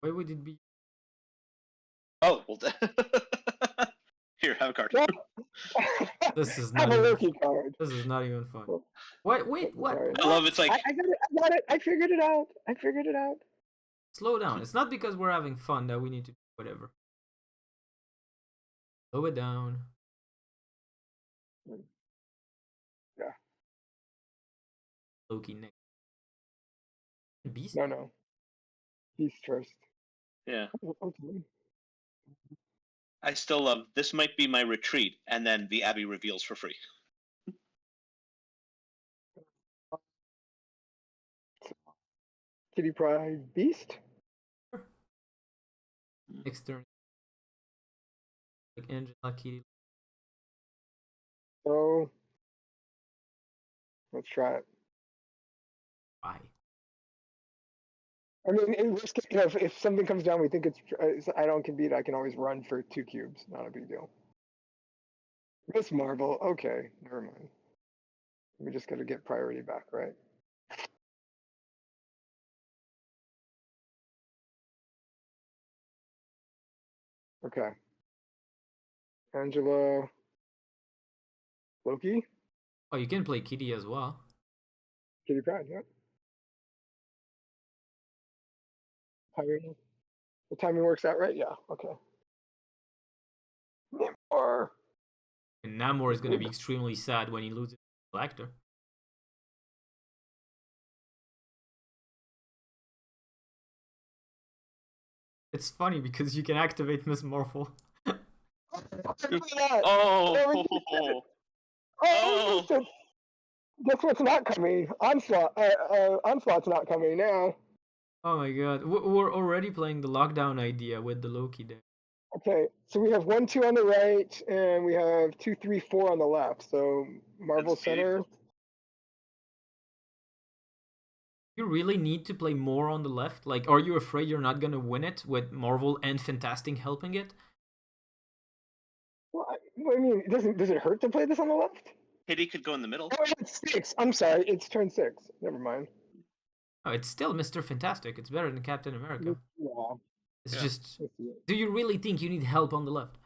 Why would it be? Oh, well. Here, have a card. No. This is Have not a even. Loki card. This is not even fun. Oh. Wait, what? Sorry. I love it's like I got it. I got it. I figured it out. I figured it out. Slow down. It's not because we're having fun that we need to do whatever. Slow it down. Yeah. Loki next. Beast? No. Beast first. yeah. Okay. I still love this. Might be my retreat, and then the Abbey reveals for free. Kitty Pryde Beast. Next turn. Like Angela, Kitty. So let's try it. Why? I mean, in worst case, if something comes down, we think I don't can beat. I can always run for 2 cubes. Not a big deal. Miss Marvel. Okay, never mind. We just got to get priority back, right? Okay. Angela. Loki. Oh, you can play Kitty as well. Kitty Pryde. Yep. Timing. The timing works out right. Yeah. Okay. Or And Namor is going to be extremely sad when he loses the collector. It's funny because you can activate Miss Marvel. Oh, Oh, guess what's not coming? Onslaught's not coming now. Oh my god. We're already playing the lockdown idea with the Loki deck. Okay, so we have 1, 2 on the right, and we have 2, 3, 4 on the left. So Marvel That's Center. You really need to play more on the left? Like, are you afraid you're not gonna win it with Marvel and Fantastic helping it? Well, I mean, does it hurt to play this on the left? Kitty could go in the middle. Oh, it's 6. I'm sorry, it's turn 6. Never mind. Oh, it's still Mr. Fantastic. It's better than Captain America. Yeah. It's Yeah. just, Let's see it. do you really think you need help on the left?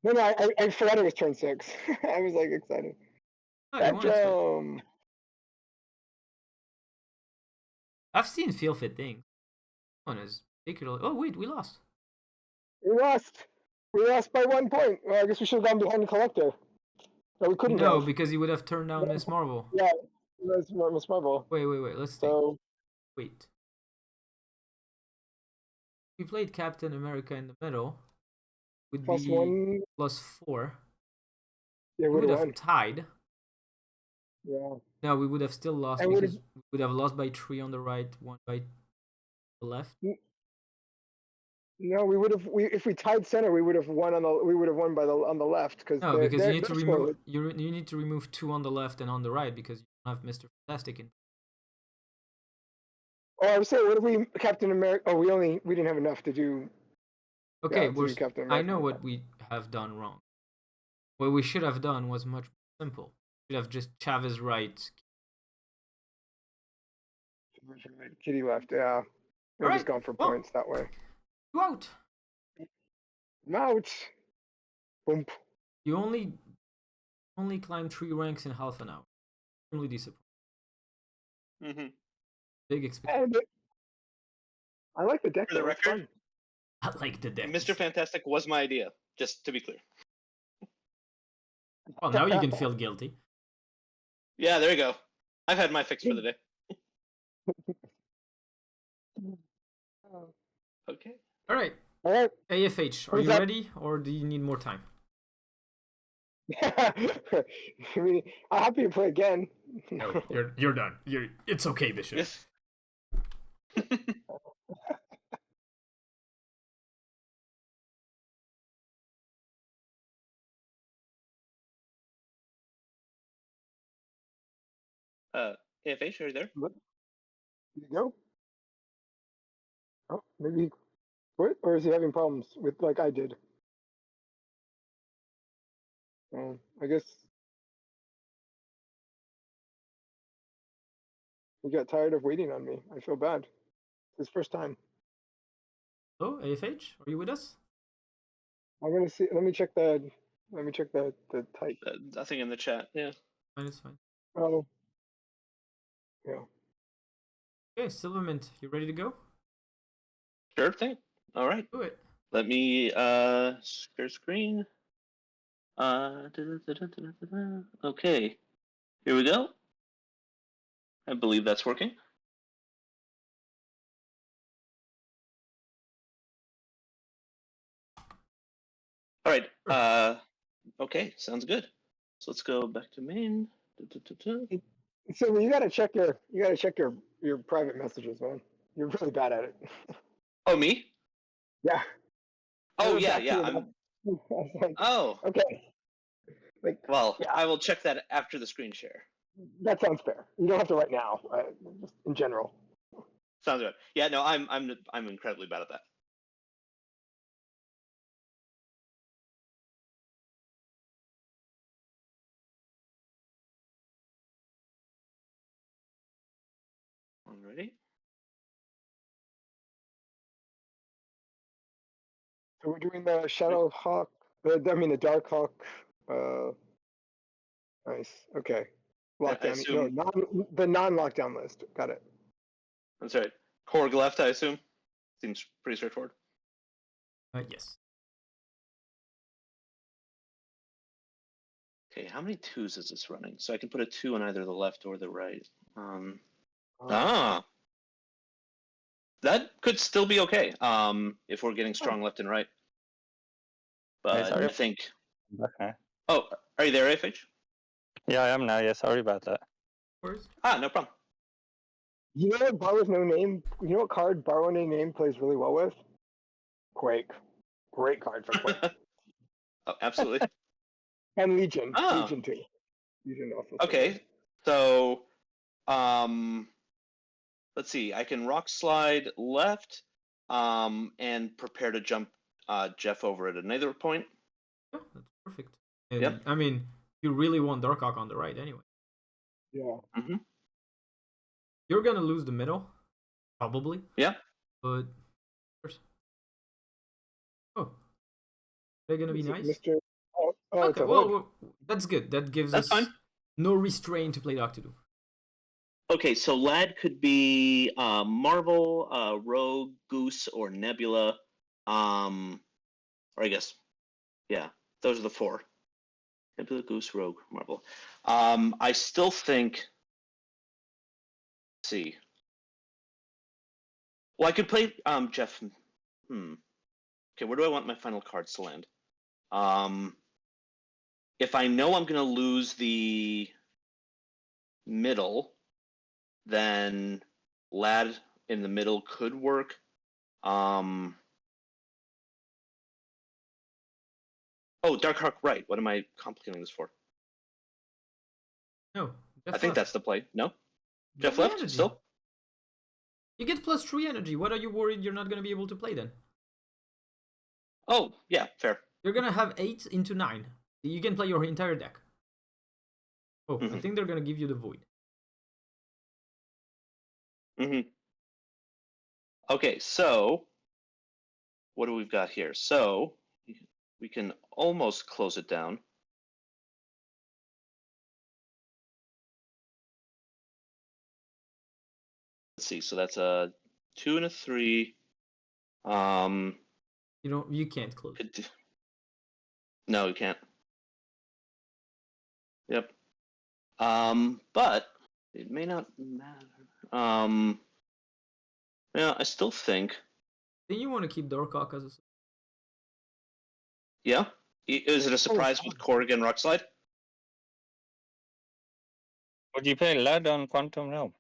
No, I forgot it was turn 6. I was like excited. Oh, you wanted to. Spectrum. I've seen feel fit things. One is particularly. Oh wait, we lost. We lost. We lost by 1 point. Well, I guess we should have gone behind the collector. No, we couldn't No, have. because you would have turned down Yeah. Miss Marvel. Yeah, it was Miss Marvel. Wait. Let's think. So Wait. We played Captain America in the middle. Would plus be 1. +4. Yeah, We would would have have won. tied. Yeah. No, we would have still lost And because we would have lost by 3 on the right, 1 by the left. No, we would have. If we tied center, we would have won by on the left because No, because you need to remove you need to remove 2 on the left and on the right because you don't have Mr. Fantastic in. Oh, I was saying, what if we Captain America? Oh, we didn't have enough to do. Okay, to do Captain I America. know what we have done wrong. What we should have done was much simple. We should have just Chavez right. Kitty left. Yeah, we're Alright, just going for well. points that way. You out. I'm out. Boom. You only climbed 3 ranks in half an hour. Extremely disappointing. Mm-hmm. Big expectation. And I like the deck. For the though, it's record, fun. I like the deck. Mr. Fantastic was my idea, just to be clear. Well, now you can feel guilty. Yeah, there you go. I've had my fix for the day. Okay. All right, All right. AFH, are Who's you up? ready or do you need more time? I mean, I'm happy to play again. No, you're done. It's okay, Bishop. Yes. AFH, are you there? There you go. Oh, maybe he quit, or is he having problems with like I did? I guess he got tired of waiting on me. I feel bad. It's his first time. Oh, AFH, are you with us? I'm gonna see. Let me check the type. Nothing in the chat. Yeah. Fine, it's fine. Oh, yeah. Okay, Silvermint, you ready to go? Sure thing. All right. Do it. Let me share screen. Okay. Here we go. I believe that's working. All right. Okay, sounds good. So let's go back to main. So you gotta check your private messages, man. You're really bad at it. Oh, me? Yeah. Oh, You're yeah, back to yeah. your- I'm. I was like, Oh, okay. Like, well, yeah. I will check that after the screen share. That sounds fair. You don't have to right now. Just in general. Sounds good. Yeah, no, I'm incredibly bad at that. Alrighty. So we're doing the Shadow Hawk. The Dark Hawk. Nice. Okay. Lockdown. assume- the non-lockdown list. Got it. That's right. Korg left, I assume. Seems pretty straightforward. Yes. Okay, how many 2s is this running? So I can put a 2 on either the left or the right. That could still be okay. If we're getting strong left and right. But sorry. I think. Okay. Oh, are you there, AFH? Yeah, I am now. Yeah, sorry about that. First, No problem. You know what Borrow's No Name? You know what card Borrow No Name plays really well with? Quake. Great card for Quake. Oh, absolutely. And Legion. Oh. Legion 2. Legion also. Okay, so let's see. I can rock slide left, and prepare to jump Jeff over at another point. Yeah, that's perfect. And Yep. I mean, you really want Darkhawk on the right anyway. Yeah. Mm-hmm. You're gonna lose the middle, probably. Yeah. But oh, they're gonna be Is it nice. Mr. Oh, it's Okay, a well, hood. that's good. That gives That's us fine. no restraint to play Doctor Doom. Okay, so Lad could be Marvel, Rogue, Goose, or Nebula. Or I guess, yeah, those are the four. Nebula, Goose, Rogue, Marvel. I still think. Let's see. Well, I could play Jeff. Okay, where do I want my final cards to land? If I know I'm going to lose the middle, then Lad in the middle could work. Oh, Darkhawk right. What am I complicating this for? No, Jeff I think left. that's the play. No? Jeff The left energy. still? You get +3 energy. What are you worried you're not gonna be able to play then? Oh, yeah, fair. You're gonna have 8 into 9. You can play your entire deck. Oh, I think they're gonna give you the void. Okay, so what do we've got here? So we can almost close it down. Let's see. So that's a 2 and a 3. You can't close. No, you can't. Yep. But it may not matter. Yeah, I still think. Then you want to keep Darkhawk as a. Yeah. Is it a surprise with Corrigan Rockslide? Would you play Lad on Quantum Realm?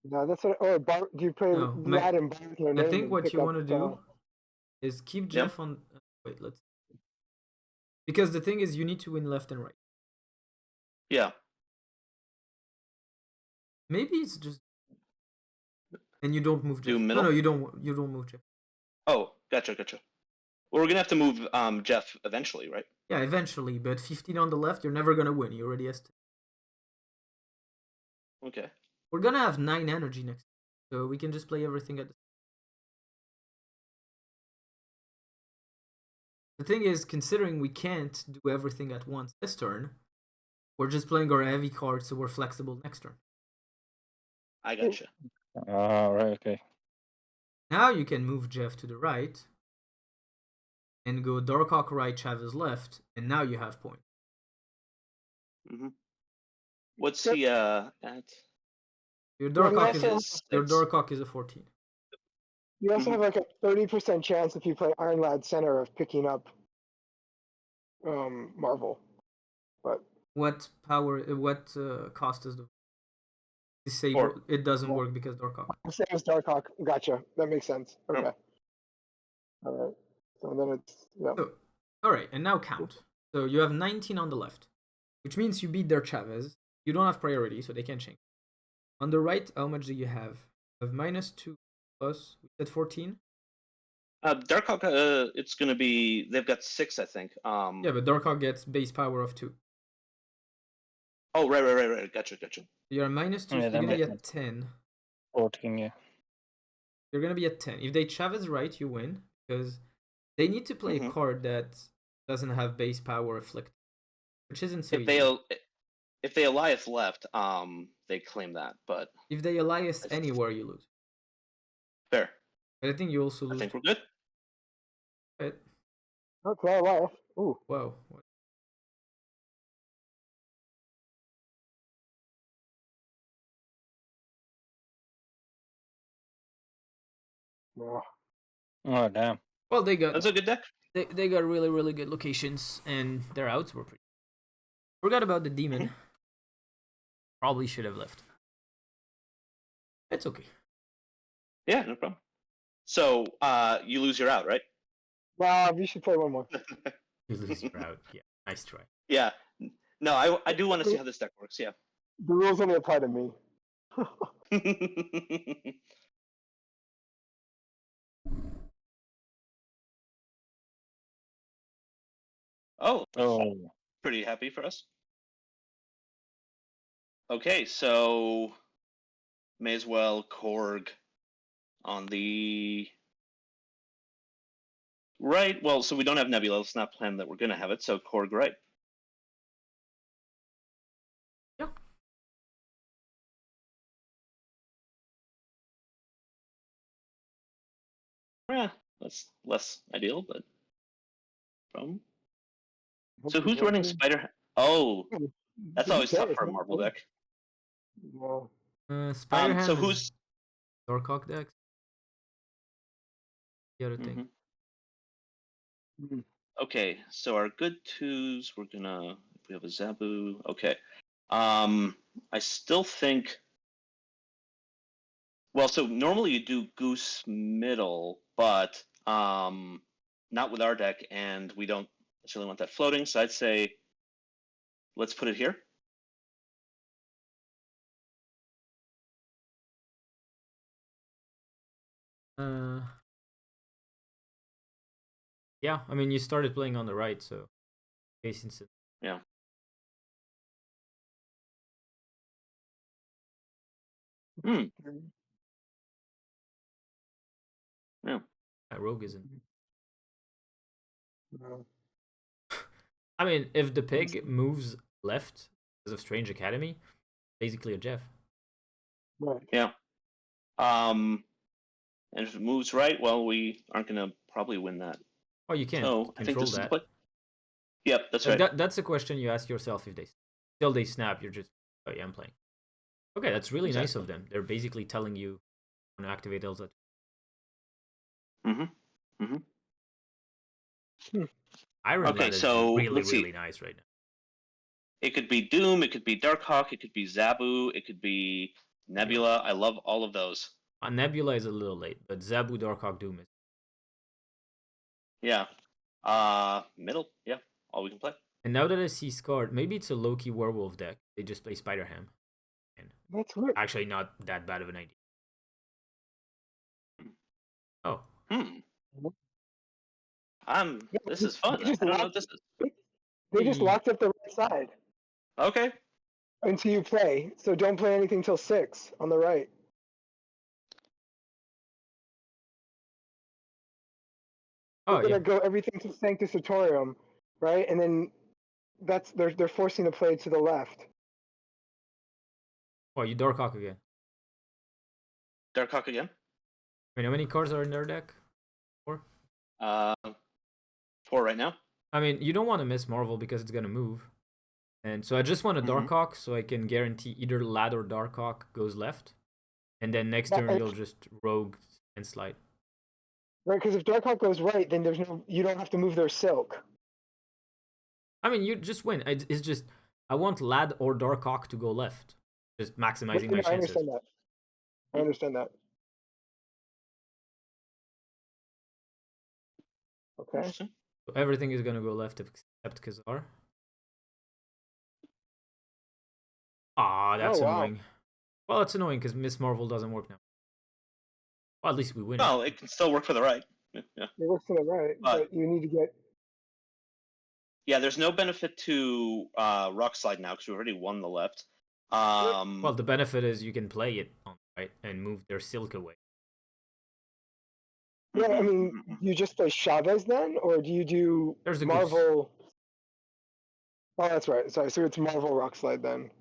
No, that's what. Oh, do you play No, Lad and Bar their I name think and what pick you up? want to do is keep Yep. Jeff on. Wait, let's. Because the thing is, you need to win left and right. Yeah. Maybe it's just. And you don't move Jeff. Do middle? No, you don't. You don't move Jeff. Oh, gotcha. Well, we're gonna have to move Jeff eventually, right? Yeah, eventually, but 15 on the left, you're never gonna win. You already have. Okay. We're gonna have 9 energy next, so we can just play everything at. The thing is, considering we can't do everything at once this turn, we're just playing our heavy cards, so we're flexible next turn. I gotcha. Oh, right, okay. Now you can move Jeff to the right and go Darkhawk right, Chavez left, and now you have points. What's he at? Your Well, Darkhawk is a 14. You also have like a 30% chance if you play Iron Lad Center of picking up Marvel. But What power? What cost is the disable? 4. It doesn't work because Darkhawk. same as Darkhawk. Gotcha. That makes sense. Okay. Yep. All right. So then it's yeah. So, all right, and now count. So you have 19 on the left, which means you beat their Chavez. You don't have priority, so they can't change. On the right, how much do you have? You have -2 plus. We said 14. Darkhawk, it's gonna be. They've got 6, I think. Yeah, but Darkhawk gets base power of 2. Oh, right. Gotcha. You're -2, so you're gonna be at 10. 14, yeah. You're gonna be at 10. If they Chavez right, you win because they need to play a card that doesn't have base power afflict, which isn't so easy. If they Elias left, they claim that. But If they Elias anywhere, you lose. fair. But I think you also lose. I think we're good. Right? Okay. Wow. Ooh. Wow. Wow. Oh, damn. Well, they got. That's a good deck. They got really good locations, and their outs were pretty. Forgot about the demon. Probably should have left. It's okay. Yeah, no problem. So you lose your out, right? Wow. You should play one more. You lose your out. Yeah, nice try. Yeah. No, I do want to see how this deck works. Yeah. The rules only apply to me. Oh, Oh, pretty happy for us. Okay, so may as well Korg on the right. Well, so we don't have Nebula. Let's not plan that we're going to have it. So Korg right. Yeah. Yeah, that's less ideal, but from. Hope So you're who's running working. Spider? Oh, that's Who always tough cares? for a Marvel deck. Well, Spider Ham So is who's? Darkhawk decks. The other thing. mm, Okay, so our good twos, we're gonna. If we have a Zabu, okay. I still think. Well, so normally you do Goose middle, but not with our deck, and we don't necessarily want that floating. So I'd say let's put it here. Yeah, I mean you started playing on the right, so case instant. Yeah. Hmm. Yeah. That rogue isn't. no. I mean, if the pig moves left because of Strange Academy, basically a Jeff. Right. Yeah. And if it moves right, well, we aren't gonna probably win that. Oh, you can't So I think control this is the that. play. Yep, that's right. That's a question you ask yourself if they still they snap. You're just oh yeah, I'm playing. Okay, that's really nice Exactly. of them. They're basically telling you to activate Elsa. Mm-hmm. Mm-hmm. Iron Okay, Lad is so really let's see. nice right now. It could be Doom, it could be Darkhawk, it could be Zabu, it could be Nebula. I love all of those. Nebula is a little late, but Zabu, Darkhawk, Doom is. Yeah. Middle. Yeah. All we can play. And now that I see Scarred, maybe it's a Loki werewolf deck. They just play Spider Ham. And That's weird. actually, not that bad of an idea. Oh. Hmm. Yeah, This is fun. I don't know what this is. They just locked up the right side Okay. until you play. So don't play anything till 6 on the right. Oh They're yeah. gonna go everything to Sanctus Satorium, right? And then they're forcing to play to the left. Oh, you Darkhawk again. Darkhawk again. I mean, how many cards are in their deck? 4? 4 right now. I mean, you don't want to miss Marvel because it's gonna move. And so I just want a Darkhawk so I can guarantee either Lad or Darkhawk goes left. And then next turn you'll just rogue and slide. Right, because if Darkhawk goes right, then you don't have to move their silk. I mean, you just win. It's just I want Lad or Darkhawk to go left, just maximizing my chances. I understand that. I understand that. Okay. So everything is gonna go left except Khazar. Ah, that's annoying. Well, it's annoying because Miss Marvel doesn't work now. Well, at least we win. Well, it can still work for the right. Yeah. It works to the right, but you need to get. Yeah, there's no benefit to Rock Slide now because we already won the left. Well, the benefit is you can play it on the right and move their silk away. Yeah, I mean, you just play Chavez then, or do you do There's a Marvel? Oh, that's right. Sorry, so it's Marvel Rock Slide then.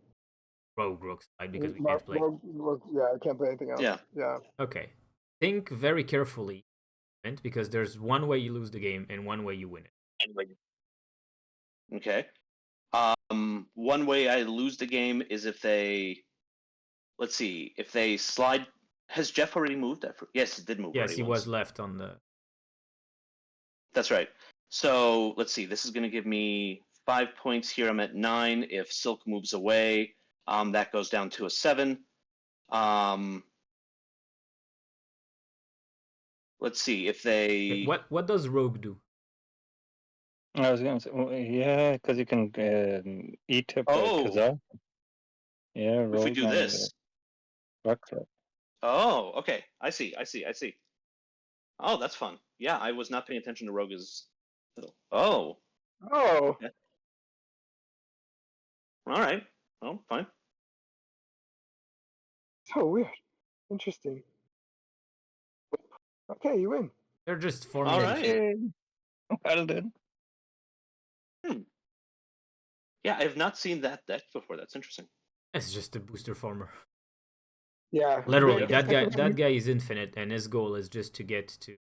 Rogue Slide because we can't play. Yeah, I can't play anything else. Yeah. Okay. Think very carefully, because there's one way you lose the game and one way you win it. Okay. One way I lose the game is if they, let's see, if they slide. Has Jeff already moved? Yes, he did move. Yes, he once. was left on the. That's right. So let's see. This is going to give me 5 points here. I'm at 9. If Silk moves away, that goes down to a 7. Let's see if they. What does Rogue do? I was gonna say, yeah, because you can eat up Khazar. Yeah, if we do this, Rockslide. Oh, okay. I see. Oh, that's fun. Yeah, I was not paying attention to Rogue's. Oh, Oh, okay. All right. Oh, fine. so weird. Interesting. Okay, you win. They're just All forming right. Yay. Well done. Hmm. Yeah, I have not seen that deck before. That's interesting. It's just a booster farmer. Yeah. Literally, the second that one- guy is infinite, and his goal is just to get to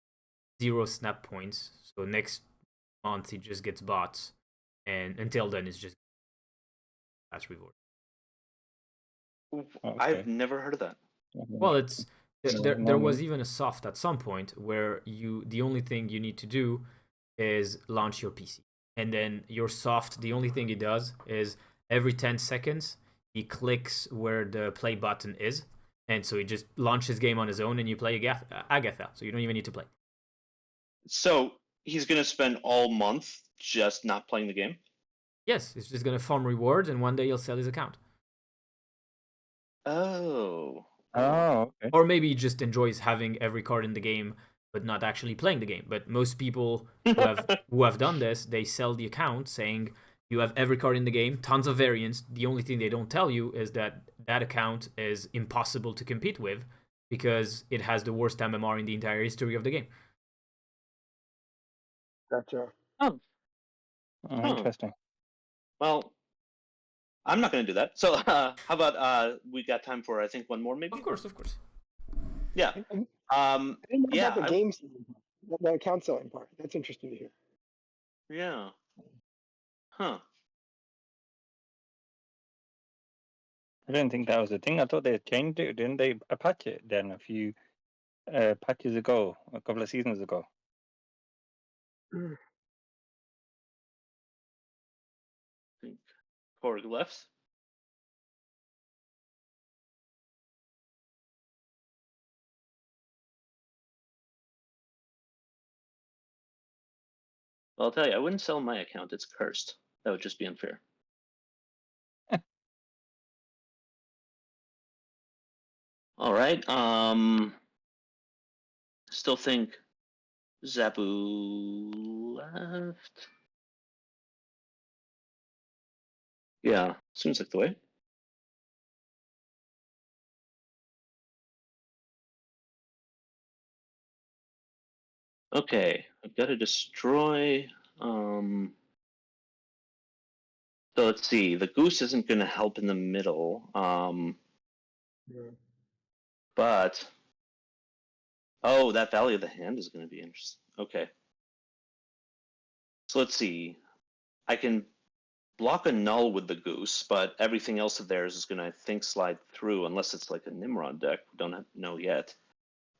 0 snap points. So next month he just gets bots, and until then it's just that's reward. I've Okay. never heard of that. Well, it's there. No, There no, was even a soft at some point where the only thing you need to do is launch your PC, and then your soft. The only thing he does is every 10 seconds he clicks where the play button is, and so he just launches game on his own, and you play Agatha. So you don't even need to play. So he's gonna spend all month just not playing the game. Yes, he's just gonna farm rewards, and one day he'll sell his account. Oh. Oh, okay. Or maybe he just enjoys having every card in the game but not actually playing the game. But most people who have done this, they sell the account saying you have every card in the game, tons of variants. The only thing they don't tell you is that that account is impossible to compete with because it has the worst MMR in the entire history of the game. Gotcha. Oh. Oh, Huh. interesting. Well, I'm not gonna do that. So how about we got time for I think one more maybe? Of course, of course. Yeah. I didn't know Yeah. about the game selling part, the account selling part. That's interesting to hear. Yeah. Huh. I didn't think that was a thing. I thought they changed it. Didn't they patch it then a few patches ago, a couple of seasons ago? I think Korg left. Well, I'll tell you, I wouldn't sell my account. It's cursed. That would just be unfair. All right. Still think Zabu left. Yeah, seems like the way. Okay, I've got to destroy. So let's see. The goose isn't going to help in the middle. Yeah. But oh, that Valley of the Hand is going to be interesting. Okay. So let's see. I can block a null with the goose, but everything else of theirs is going to, I think, slide through unless it's like a Nimrod deck. We don't know yet.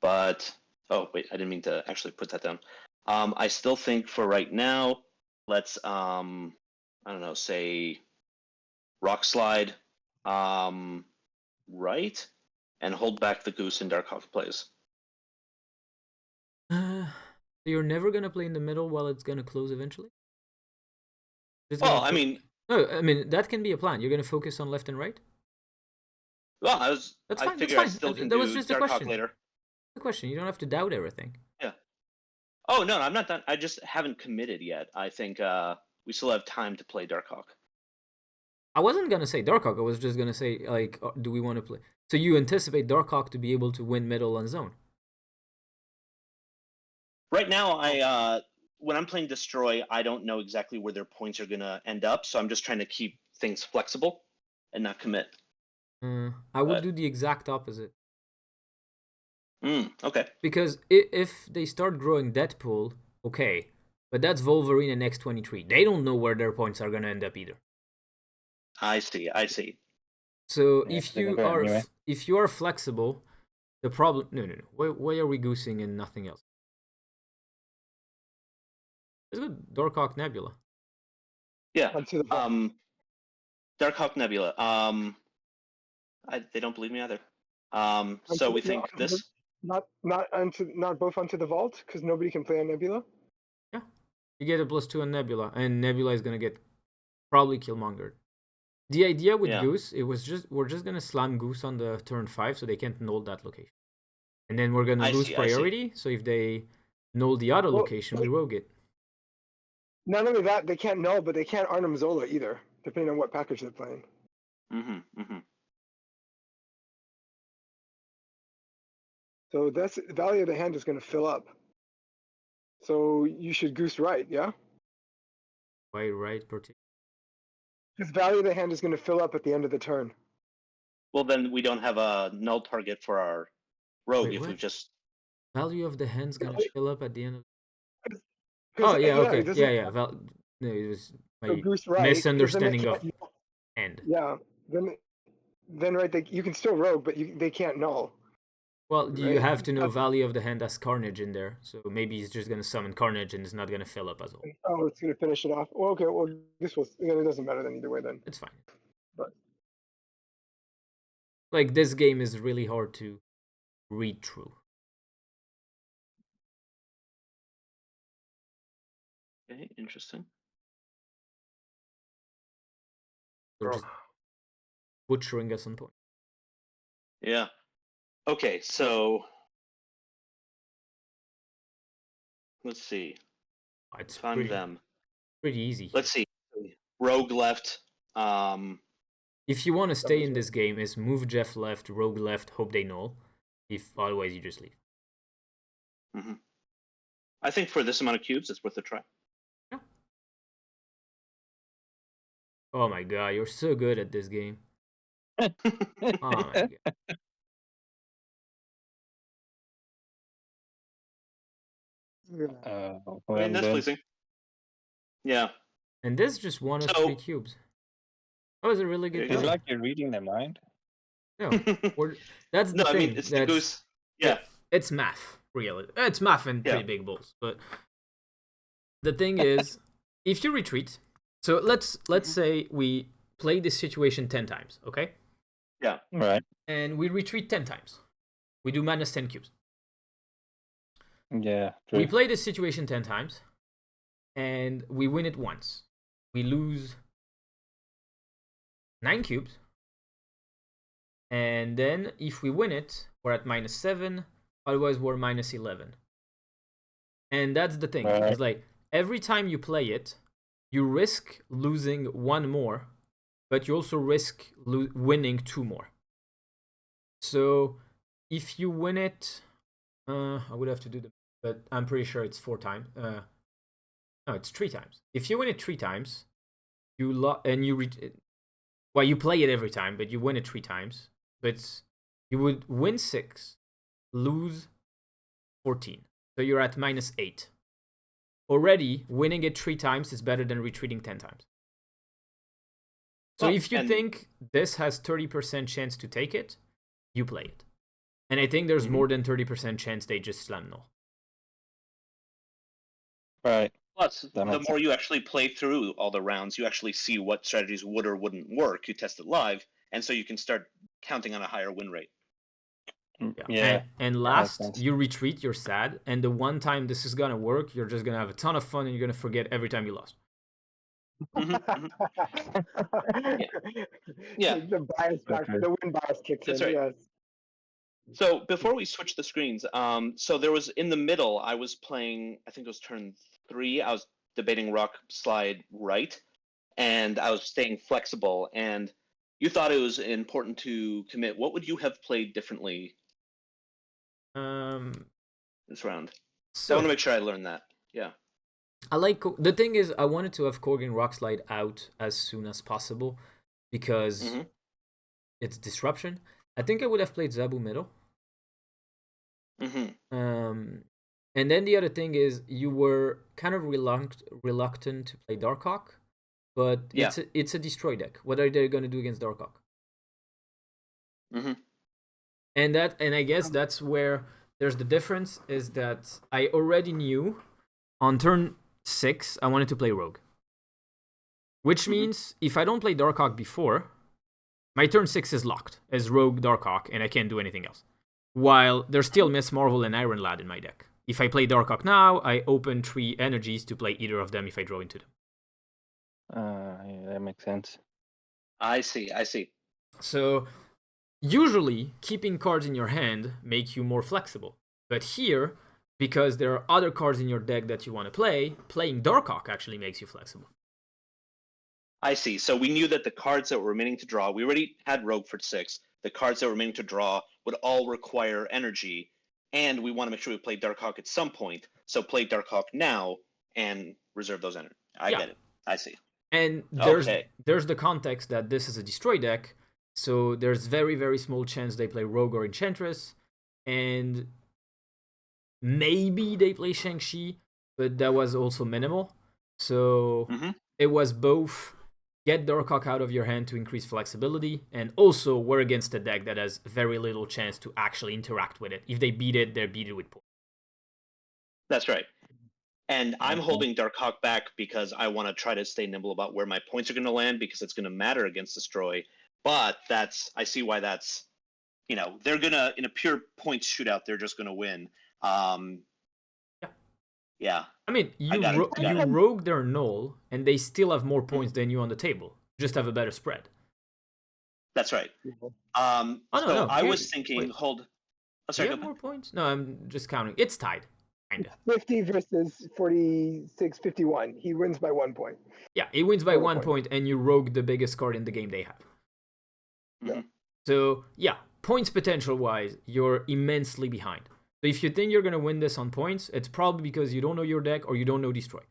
But oh wait, I didn't mean to actually put that down. I still think for right now, let's I don't know, say rock slide, right, and hold back the goose and Darkhawk plays. You're never gonna play in the middle while it's gonna close eventually. Well, I mean, no, I mean that can be a plan. You're gonna focus on left and right. well, That's I fine. That's figure I fine. still can That was do just a Darkhawk question. later. The question. You don't have to doubt everything. Yeah. Oh no, I'm not done. I just haven't committed yet. I think we still have time to play Darkhawk. I wasn't gonna say Darkhawk. I was just gonna say like, do we want to play? So you anticipate Darkhawk to be able to win middle and zone? Right now, I when I'm playing Destroy, I don't know exactly where their points are gonna end up, so I'm just trying to keep things flexible and not commit. I would do the exact opposite. Okay. Because if they start growing Deadpool, okay, but that's Wolverine and X-23. They don't know where their points are gonna end up either. I see. So Yeah, if they're you gonna go are anyway. if you are flexible, the problem no. Why are we goosing and nothing else? Let's go Darkhawk Nebula. Yeah. Onto the vault. Darkhawk Nebula. They don't believe me either. So Onto- we think no, this. not both onto the vault because nobody can play on Nebula. Yeah, you get a +2 on Nebula, and Nebula is gonna get probably Killmonger. The idea with Yeah. Goose, we're just gonna slam Goose on the turn 5 so they can't null that location. And then we're gonna I lose see. priority, so if they null the other Well, location, we rogue it. Not only that, they can't null, but they can't Arnhem Zola either, depending on what package they're playing. So that's value of the hand is going to fill up. So you should Goose right, yeah? Why right particular? Because value of the hand is going to fill up at the end of the turn. Well, then we don't have a null target for our rogue Wait, if what? we've just. Value of the hand's gonna fill up at the end of. Because, Oh yeah, okay, it doesn't. yeah. No, it was So my Goose right. 'Cause then it misunderstanding of can't, end. yeah. Then right, you can still rogue, but they can't null. Well, you Right? have to know value of the hand has Carnage in there, so maybe he's just gonna summon Carnage and it's not gonna fill up as well. Oh, it's going to finish it off. Well, okay. Well, this was. It doesn't matter then either way. Then It's fine. But Like this game is really hard to read through. Okay, interesting. They're just butchering us on point. Yeah. Okay, so let's see. It's Find pretty, them. pretty easy. Let's see. Rogue left. If you want to stay in this game, is move Jeff left, Rogue left, hope they null. If otherwise, you just leave. I think for this amount of cubes, it's worth a try. Yeah. Oh my god, you're so good at this game. Oh my god. I mean, that's pleasing. Yeah. And this just won us 3 cubes. That was a really good It's play. like you're reading their mind. No, that's the No, thing. I mean, it's the Goose. Yeah. It's math, really. It's math and pretty big balls. But the thing is, if you retreat, so let's say we play this situation 10 times, okay? Yeah. Right. And we retreat 10 times. We do minus 10 cubes. Yeah. True. We play this situation 10 times, and we win it once. We lose 9 cubes. And then if we win it, we're at minus 7. Otherwise, we're minus 11. And that's the thing. Right. It's like every time you play it, you risk losing 1 more, but you also risk winning 2 more. So if you win it, I would have to do but I'm pretty sure it's 4 times. No, it's 3 times. If you win it 3 times, you you play it every time, but you win it 3 times. But you would win 6, lose 14. So you're at minus 8. Already, winning it 3 times is better than retreating 10 times. So if you think this has 30% chance to take it, you play it. And I think there's more than 30% chance they just slam null. Right. Plus, the more you actually play through all the rounds, you actually see what strategies would or wouldn't work. You test it live, and so you can start counting on a higher win rate. Yeah. And last, you retreat, you're sad, and the one time this is gonna work, you're just gonna have a ton of fun, and you're gonna forget every time you lost. Yeah. The bias factor, the win bias kicks That's in. right. Yes. So before we switch the screens, so there was in the middle, I was playing, I think it was turn 3. I was debating rock slide right, and I was staying flexible. And you thought it was important to commit. What would you have played differently this round? So I want to make sure I learned that. Yeah. I like the thing is I wanted to have Korg and Rockslide out as soon as possible because it's disruption. I think I would have played Zabu middle. And then the other thing is you were kind of reluctant to play Darkhawk, but it's a destroy deck. What are they going to do against Darkhawk? And I guess that's where there's the difference is that I already knew on turn 6 I wanted to play Rogue, which means if I don't play Darkhawk before, my turn 6 is locked as Rogue Darkhawk, and I can't do anything else. While there's still Miss Marvel and Iron Lad in my deck. If I play Darkhawk now, I open 3 energies to play either of them if I draw into them. Yeah, that makes sense. I see. I see. So usually keeping cards in your hand make you more flexible. But here, because there are other cards in your deck that you want to play, playing Darkhawk actually makes you flexible. I see. So we knew that the cards that were remaining to draw, we already had Rogue for 6. The cards that were remaining to draw would all require energy, and we want to make sure we play Darkhawk at some point. So play Darkhawk now and reserve those energy. I get it. I see. And there's the context that this is a destroy deck, so there's very, very small chance they play Rogue or Enchantress, and maybe they play Shang-Chi, but that was also minimal. So it was both get Darkhawk out of your hand to increase flexibility, and also we're against a deck that has very little chance to actually interact with it. If they beat it, they're beat it with points. That's right. And I'm holding Darkhawk back because I want to try to stay nimble about where my points are going to land, because it's going to matter against Destroy. But I see why that's, they're going to, in a pure points shootout, they're just going to win. Yeah. I mean, you rogue their null, and they still have more points than you on the table. Just have a better spread. That's right. No. I was thinking, wait. Oh, sorry, do you have more points? No, I'm just counting. It's tied. Kinda. 50 versus 46, 51. He wins by 1 point. Yeah, he wins by 1 point, and you rogue the biggest card in the game they have. Mm-hmm. So, yeah, points potential-wise, you're immensely behind. So if you think you're going to win this on points, it's probably because you don't know your deck or you don't know Destroy.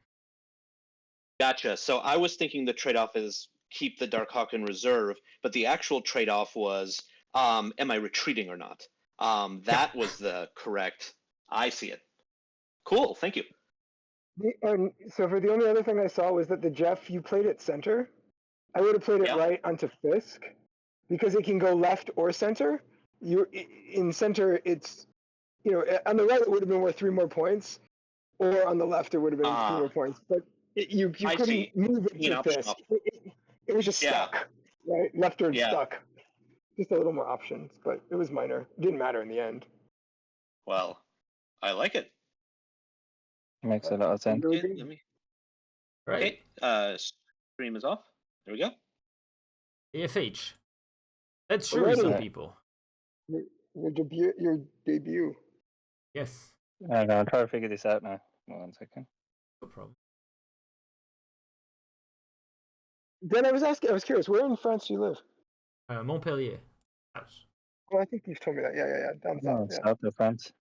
Gotcha. So I was thinking the trade-off is keep the Darkhawk in reserve, but the actual trade-off was, am I retreating or not? That was the correct. I see it. Cool. Thank you. And so for the only other thing I saw was that the Jeff, you played it center. I would have played it right onto Fisk, because it can go left or center. In center, it's, on the right it would have been worth 3 more points, or on the left it would have been 3 more points. But you couldn't move it to Fisk. It was just stuck, right? Left or stuck. Just a little more options, but it was minor. It didn't matter in the end. Well, I like it. Makes a lot of sense. Okay, stream is off. There we go. AFH. That's Shuri some people. Your debut. Yes. I'm trying to figure this out now. 1 second. No problem. Then I was curious, where in France do you live? Montpellier. House. Oh, I think you've told me that. Yeah. Down south. Yeah. South of France.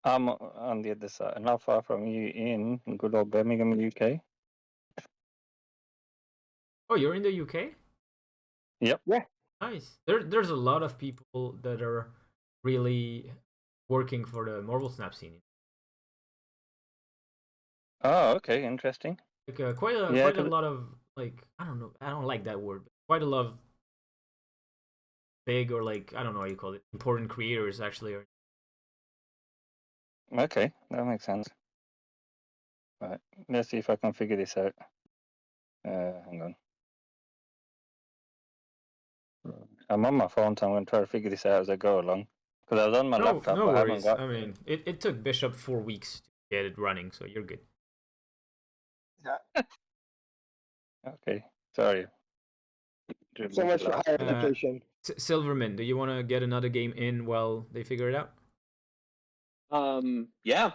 I'm on the other side, not far from you, in good old Birmingham, UK. Oh, you're in the UK? Yep. Yeah. Nice. There's a lot of people that are really working for the Marvel Snap scene. Oh, okay, interesting. Like quite a lot of, like, I don't like that word, but quite a lot of big, or like, I don't know how you call it, important creators actually are. Okay, that makes sense. Right, let's see if I can figure this out. Hang on. I'm on my phone, so I'm going to try to figure this out as I go along. Because I was on my laptop, no but I worries. haven't got... I mean, it took Bishop 4 weeks to get it running, so you're good. Yeah. Okay, sorry. So much for higher education. Silverman, do you want to get another game in while they figure it out? Yeah,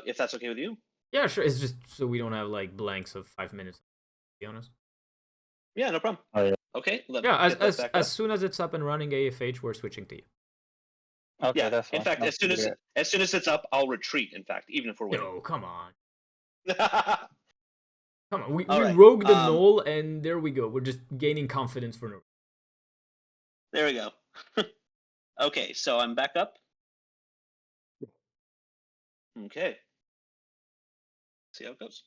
if that's okay with you. Yeah, sure. It's just so we don't have like blanks of 5 minutes, to be honest. Yeah, no problem. Oh, yeah. Okay. As soon as it's up and running AFH, we're switching to you. Okay, yeah, that's fine. In fact, as soon as it's up, I'll retreat. In fact, even if we're winning. No, come on. Come on. We right. rogue the null, and there we go. We're just gaining confidence for no. There we go. Okay, so I'm back up. Okay. See how it goes.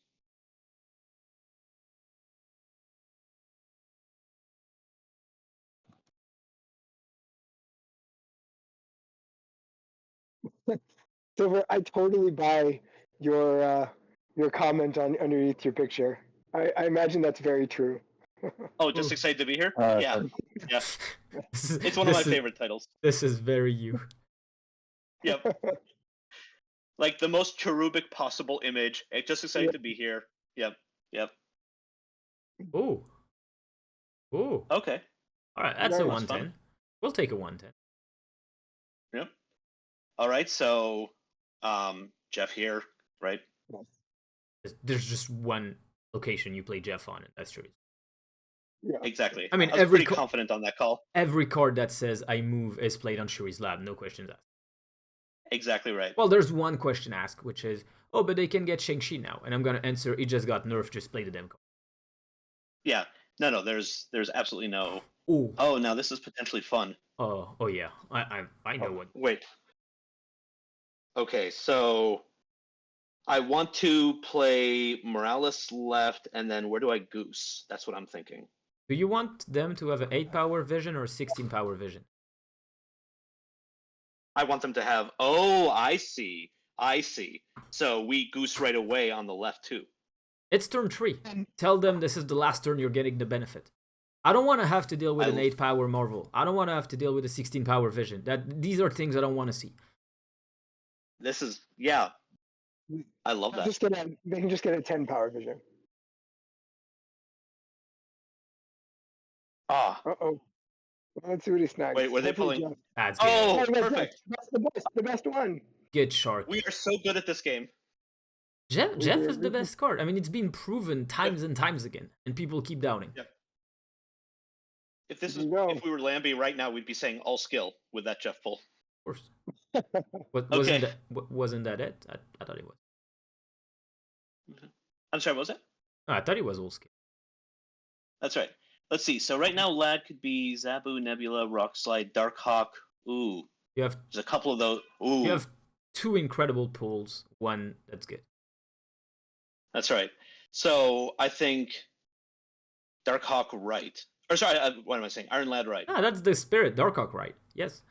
Silver, I totally buy your comment underneath your picture. I imagine that's very true. Oh, just excited to be here? Yeah. It's one of my favorite titles. This is very you. Yep. Like the most cherubic possible image. Just excited to be here. Yep. Oh. Ooh. Okay. All right, that's a Nice. 110. We'll take a 110. Yep. All right. So, Jeff here, right? There's just one location you play Jeff on, and that's true. Yeah. Exactly. I mean, was pretty confident on that call. Every card that says I move is played on Shuri's lab, no questions asked. Exactly right. Well, there's one question asked, which is, oh, but they can get Shang-Chi now. And I'm going to answer, it just got nerfed, just play the damn card. Yeah. No, there's absolutely no. Ooh. Oh, now this is potentially fun. Oh yeah. I know what. Wait. Okay, so I want to play Morales left, and then where do I goose? That's what I'm thinking. Do you want them to have an 8 power vision or 16 power vision? I want them to have. Oh, I see. I see. So we goose right away on the left too. It's turn 3. Tell them this is the last turn you're getting the benefit. I don't want to have to deal with an 8 power Marvel. I don't want to have to deal with a 16 power vision. These are things I don't want to see. This is yeah. I love that. They can just get a 10 power vision. Ah. Uh-oh. Let's see what he snags. Wait, were they Hopefully pulling? That's Oh, Oh, that's perfect. That's the best one. good shark. We are so good at this game. Jeff is the best card. I mean, it's been proven times and times again, and people keep doubting. Yep. If we were Lambie right now, we'd be saying all skill with that Jeff pull. Of course. Wasn't that it? I thought it was. I'm sorry, what was it? No, I thought it was all skill. That's right. Let's see. So right now, Lad could be Zabu, Nebula, Rockslide, Darkhawk. Ooh. There's a couple of those. Ooh. You have 2 incredible pulls. One that's good. That's right. So I think Darkhawk right. Or sorry, what am I saying? Iron Lad right. Ah, that's the spirit. Darkhawk, right? Yes,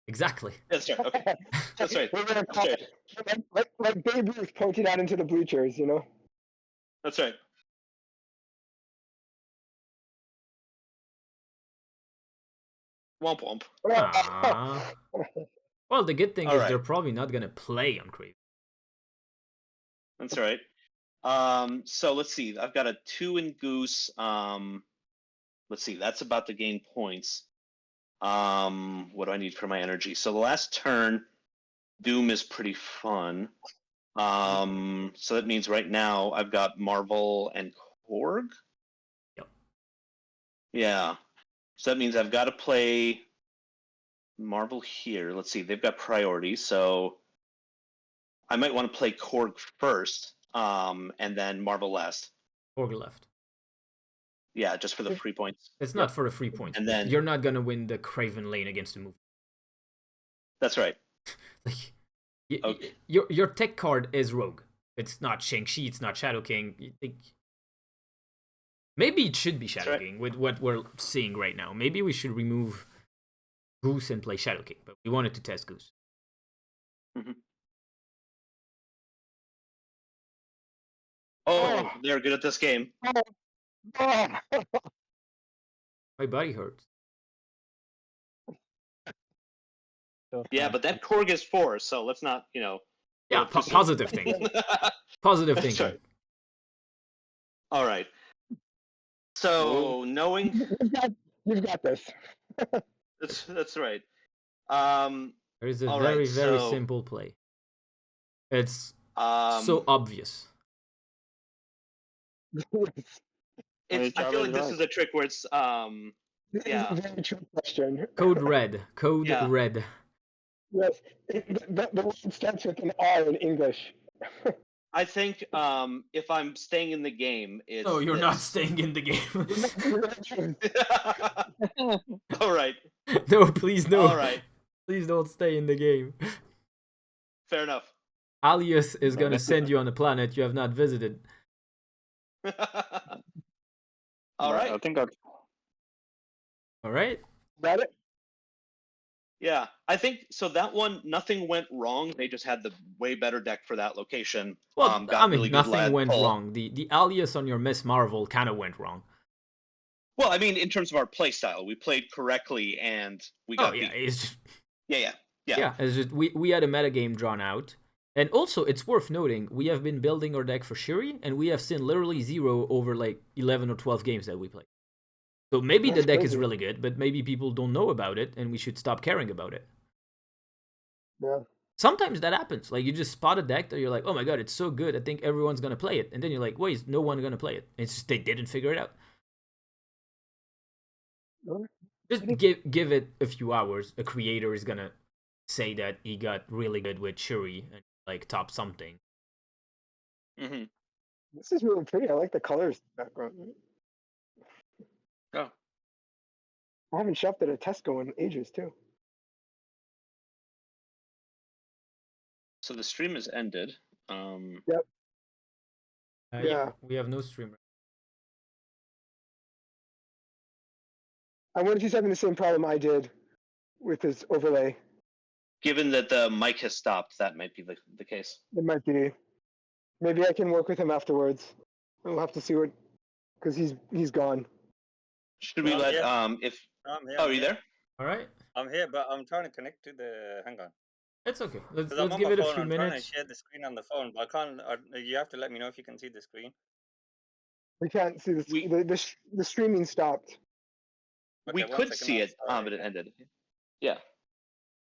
exactly. That's right. Okay. That's right. We're gonna call it like Babe Ruth pointed out into the bleachers, you know? That's right. Womp womp. Well, the good thing All is right. they're probably not gonna play on Crave. That's right. So let's see. I've got a 2 in Goose. Let's see. That's about to gain points. What do I need for my energy? So the last turn, Doom is pretty fun. So that means right now I've got Marvel and Korg. Yep. Yeah. So that means I've got to play Marvel here. Let's see. They've got priority, so I might want to play Korg first, and then Marvel last. Korg left. Yeah, just for the free points. It's not for the free points. And then you're not gonna win the Craven lane against the move. That's right. Like, Okay. your tech card is Rogue. It's not Shang-Chi. It's not Shadow King. Maybe it should be Shadow King with what we're seeing right now. Maybe we should remove Goose and play Shadow King, but we wanted to test Goose. Mm-hmm. Oh, they're good at this game. My body hurts. Yeah, but that Korg is 4, so let's not, Yeah, positive thinking. Positive thinking. Right. All right. So knowing you've got this. that's right. There is a very simple play. It's so obvious. I feel like this is a trick where it's yeah. Very true question. Code red. Code red. Yes, the word starts with an R in English. I think if I'm staying in the game, it's. No, you're not staying in the game. All right. No, please no. All right. Please don't stay in the game. Fair enough. Alias is gonna send you on a planet you have not visited. All right. I think I'll... All right. Got it? Yeah, I think so. That one, nothing went wrong. They just had the way better deck for that location. Well, I mean, really nothing went wrong. The alias on your Miss Marvel kind of went wrong. Well, I mean, in terms of our play style, we played correctly and we got beat. It's just... Yeah. It's just we had a metagame drawn out. And also, it's worth noting, we have been building our deck for Shuri, and we have seen literally 0 over like 11 or 12 games that we played. So maybe the That's deck is crazy. really good, but maybe people don't know about it, and we should stop caring about it. Yeah. Sometimes that happens. Like you just spot a deck that you're like, oh my god, it's so good. I think everyone's gonna play it, and then you're like, wait, is no one gonna play it? It's just they didn't figure it out. Alright. Just give it a few hours. A creator is gonna say that he got really good with Shuri and like top something. Mm-hmm. This is really pretty. I like the colors background. Oh, I haven't shopped at a Tesco in ages too. so the stream is ended. Yep. Yeah, Yeah. we have no streamer. I wonder if he's having the same problem I did with his overlay. Given that the mic has stopped, that might be the case. It might be. Maybe I can work with him afterwards. We'll have to see what, because he's gone. Should we I'm let here. if? I'm here. Oh, I'm are you here. there? All right, I'm here, but I'm trying to connect to the. Hang on. it's okay. Let's Because I'm on give my it a phone. few I'm trying to minutes. share the screen on the phone, but I can't. You have to let me know if you can see the screen. We can't see the streaming stopped. We Okay, one could second. see I'll it, start but it again. ended. Yeah.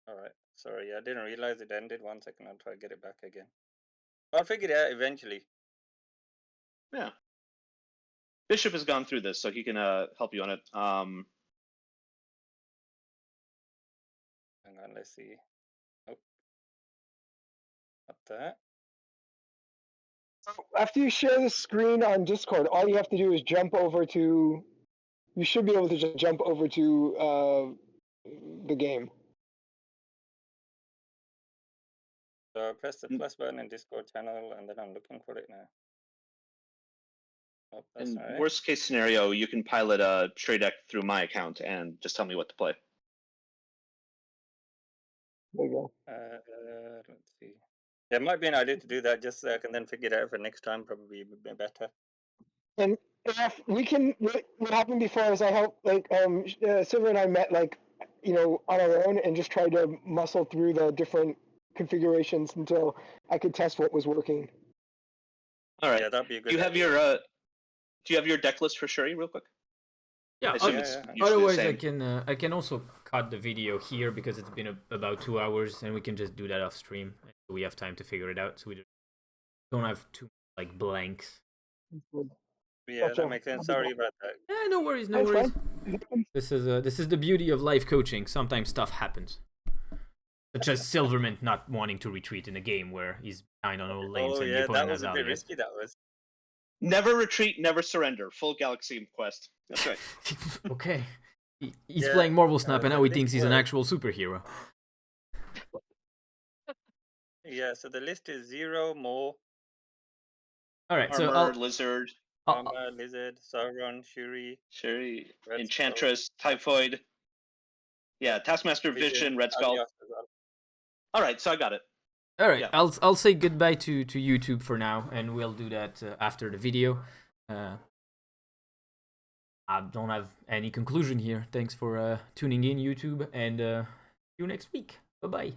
All right. Sorry, I didn't realize it ended. 1 second. I'll try to get it back again. I'll figure it out eventually. Yeah. Bishop has gone through this, so he can help you on it. Hang on. Let's see. Nope. Not that. After you share the screen on Discord, all you have to do is jump over to. You should be able to just jump over to the game. So I press the plus button in Discord channel, and then I'm looking for it now. Oh, that's In not it. worst case scenario, you can pilot a trade deck through my account and just tell me what to play. There you go. Let's see. There might be an idea to do that just so I can then figure it out for next time. Probably would be better. And if we can, what happened before is I helped, like, Silver and I met, like, on our own and just tried to muscle through the different configurations until I could test what was working. All right. Yeah, that'd be a good. Do you have your do you have your deck list for Shuri, real quick? Yeah. I assume yeah, it's yeah. usually the Otherwise, same. I can also cut the video here because it's been about 2 hours, and we can just do that off stream. We have time to figure it out, so we don't have too like blanks. Yeah, Gotcha. that makes sense. Sorry about that. Yeah, no worries, no That's worries. fine. This is the beauty of live coaching. Sometimes stuff happens, such as Silverman not wanting to retreat in a game where he's behind on all lanes Oh and the yeah, opponent that was has a bit allies. risky. That was. Never retreat, never surrender. Full Galaxy quest. That's right. Okay. He's Yeah, playing Marvel Snap and now the he thinks list he's an was- actual superhero. Yeah, so the list is 0, more, Alright, so Armor, Lizard, I'll Armor, Lizard, Sauron, Shuri, Shuri, Red Enchantress, Typhoid. Yeah, Taskmaster, Vision, Red Skull. Alias as well. All right, so I got it. Alright, Yeah. I'll say goodbye to YouTube for now, and we'll do that after the video. I don't have any conclusion here. Thanks for tuning in, YouTube, and see you next week. Bye-bye.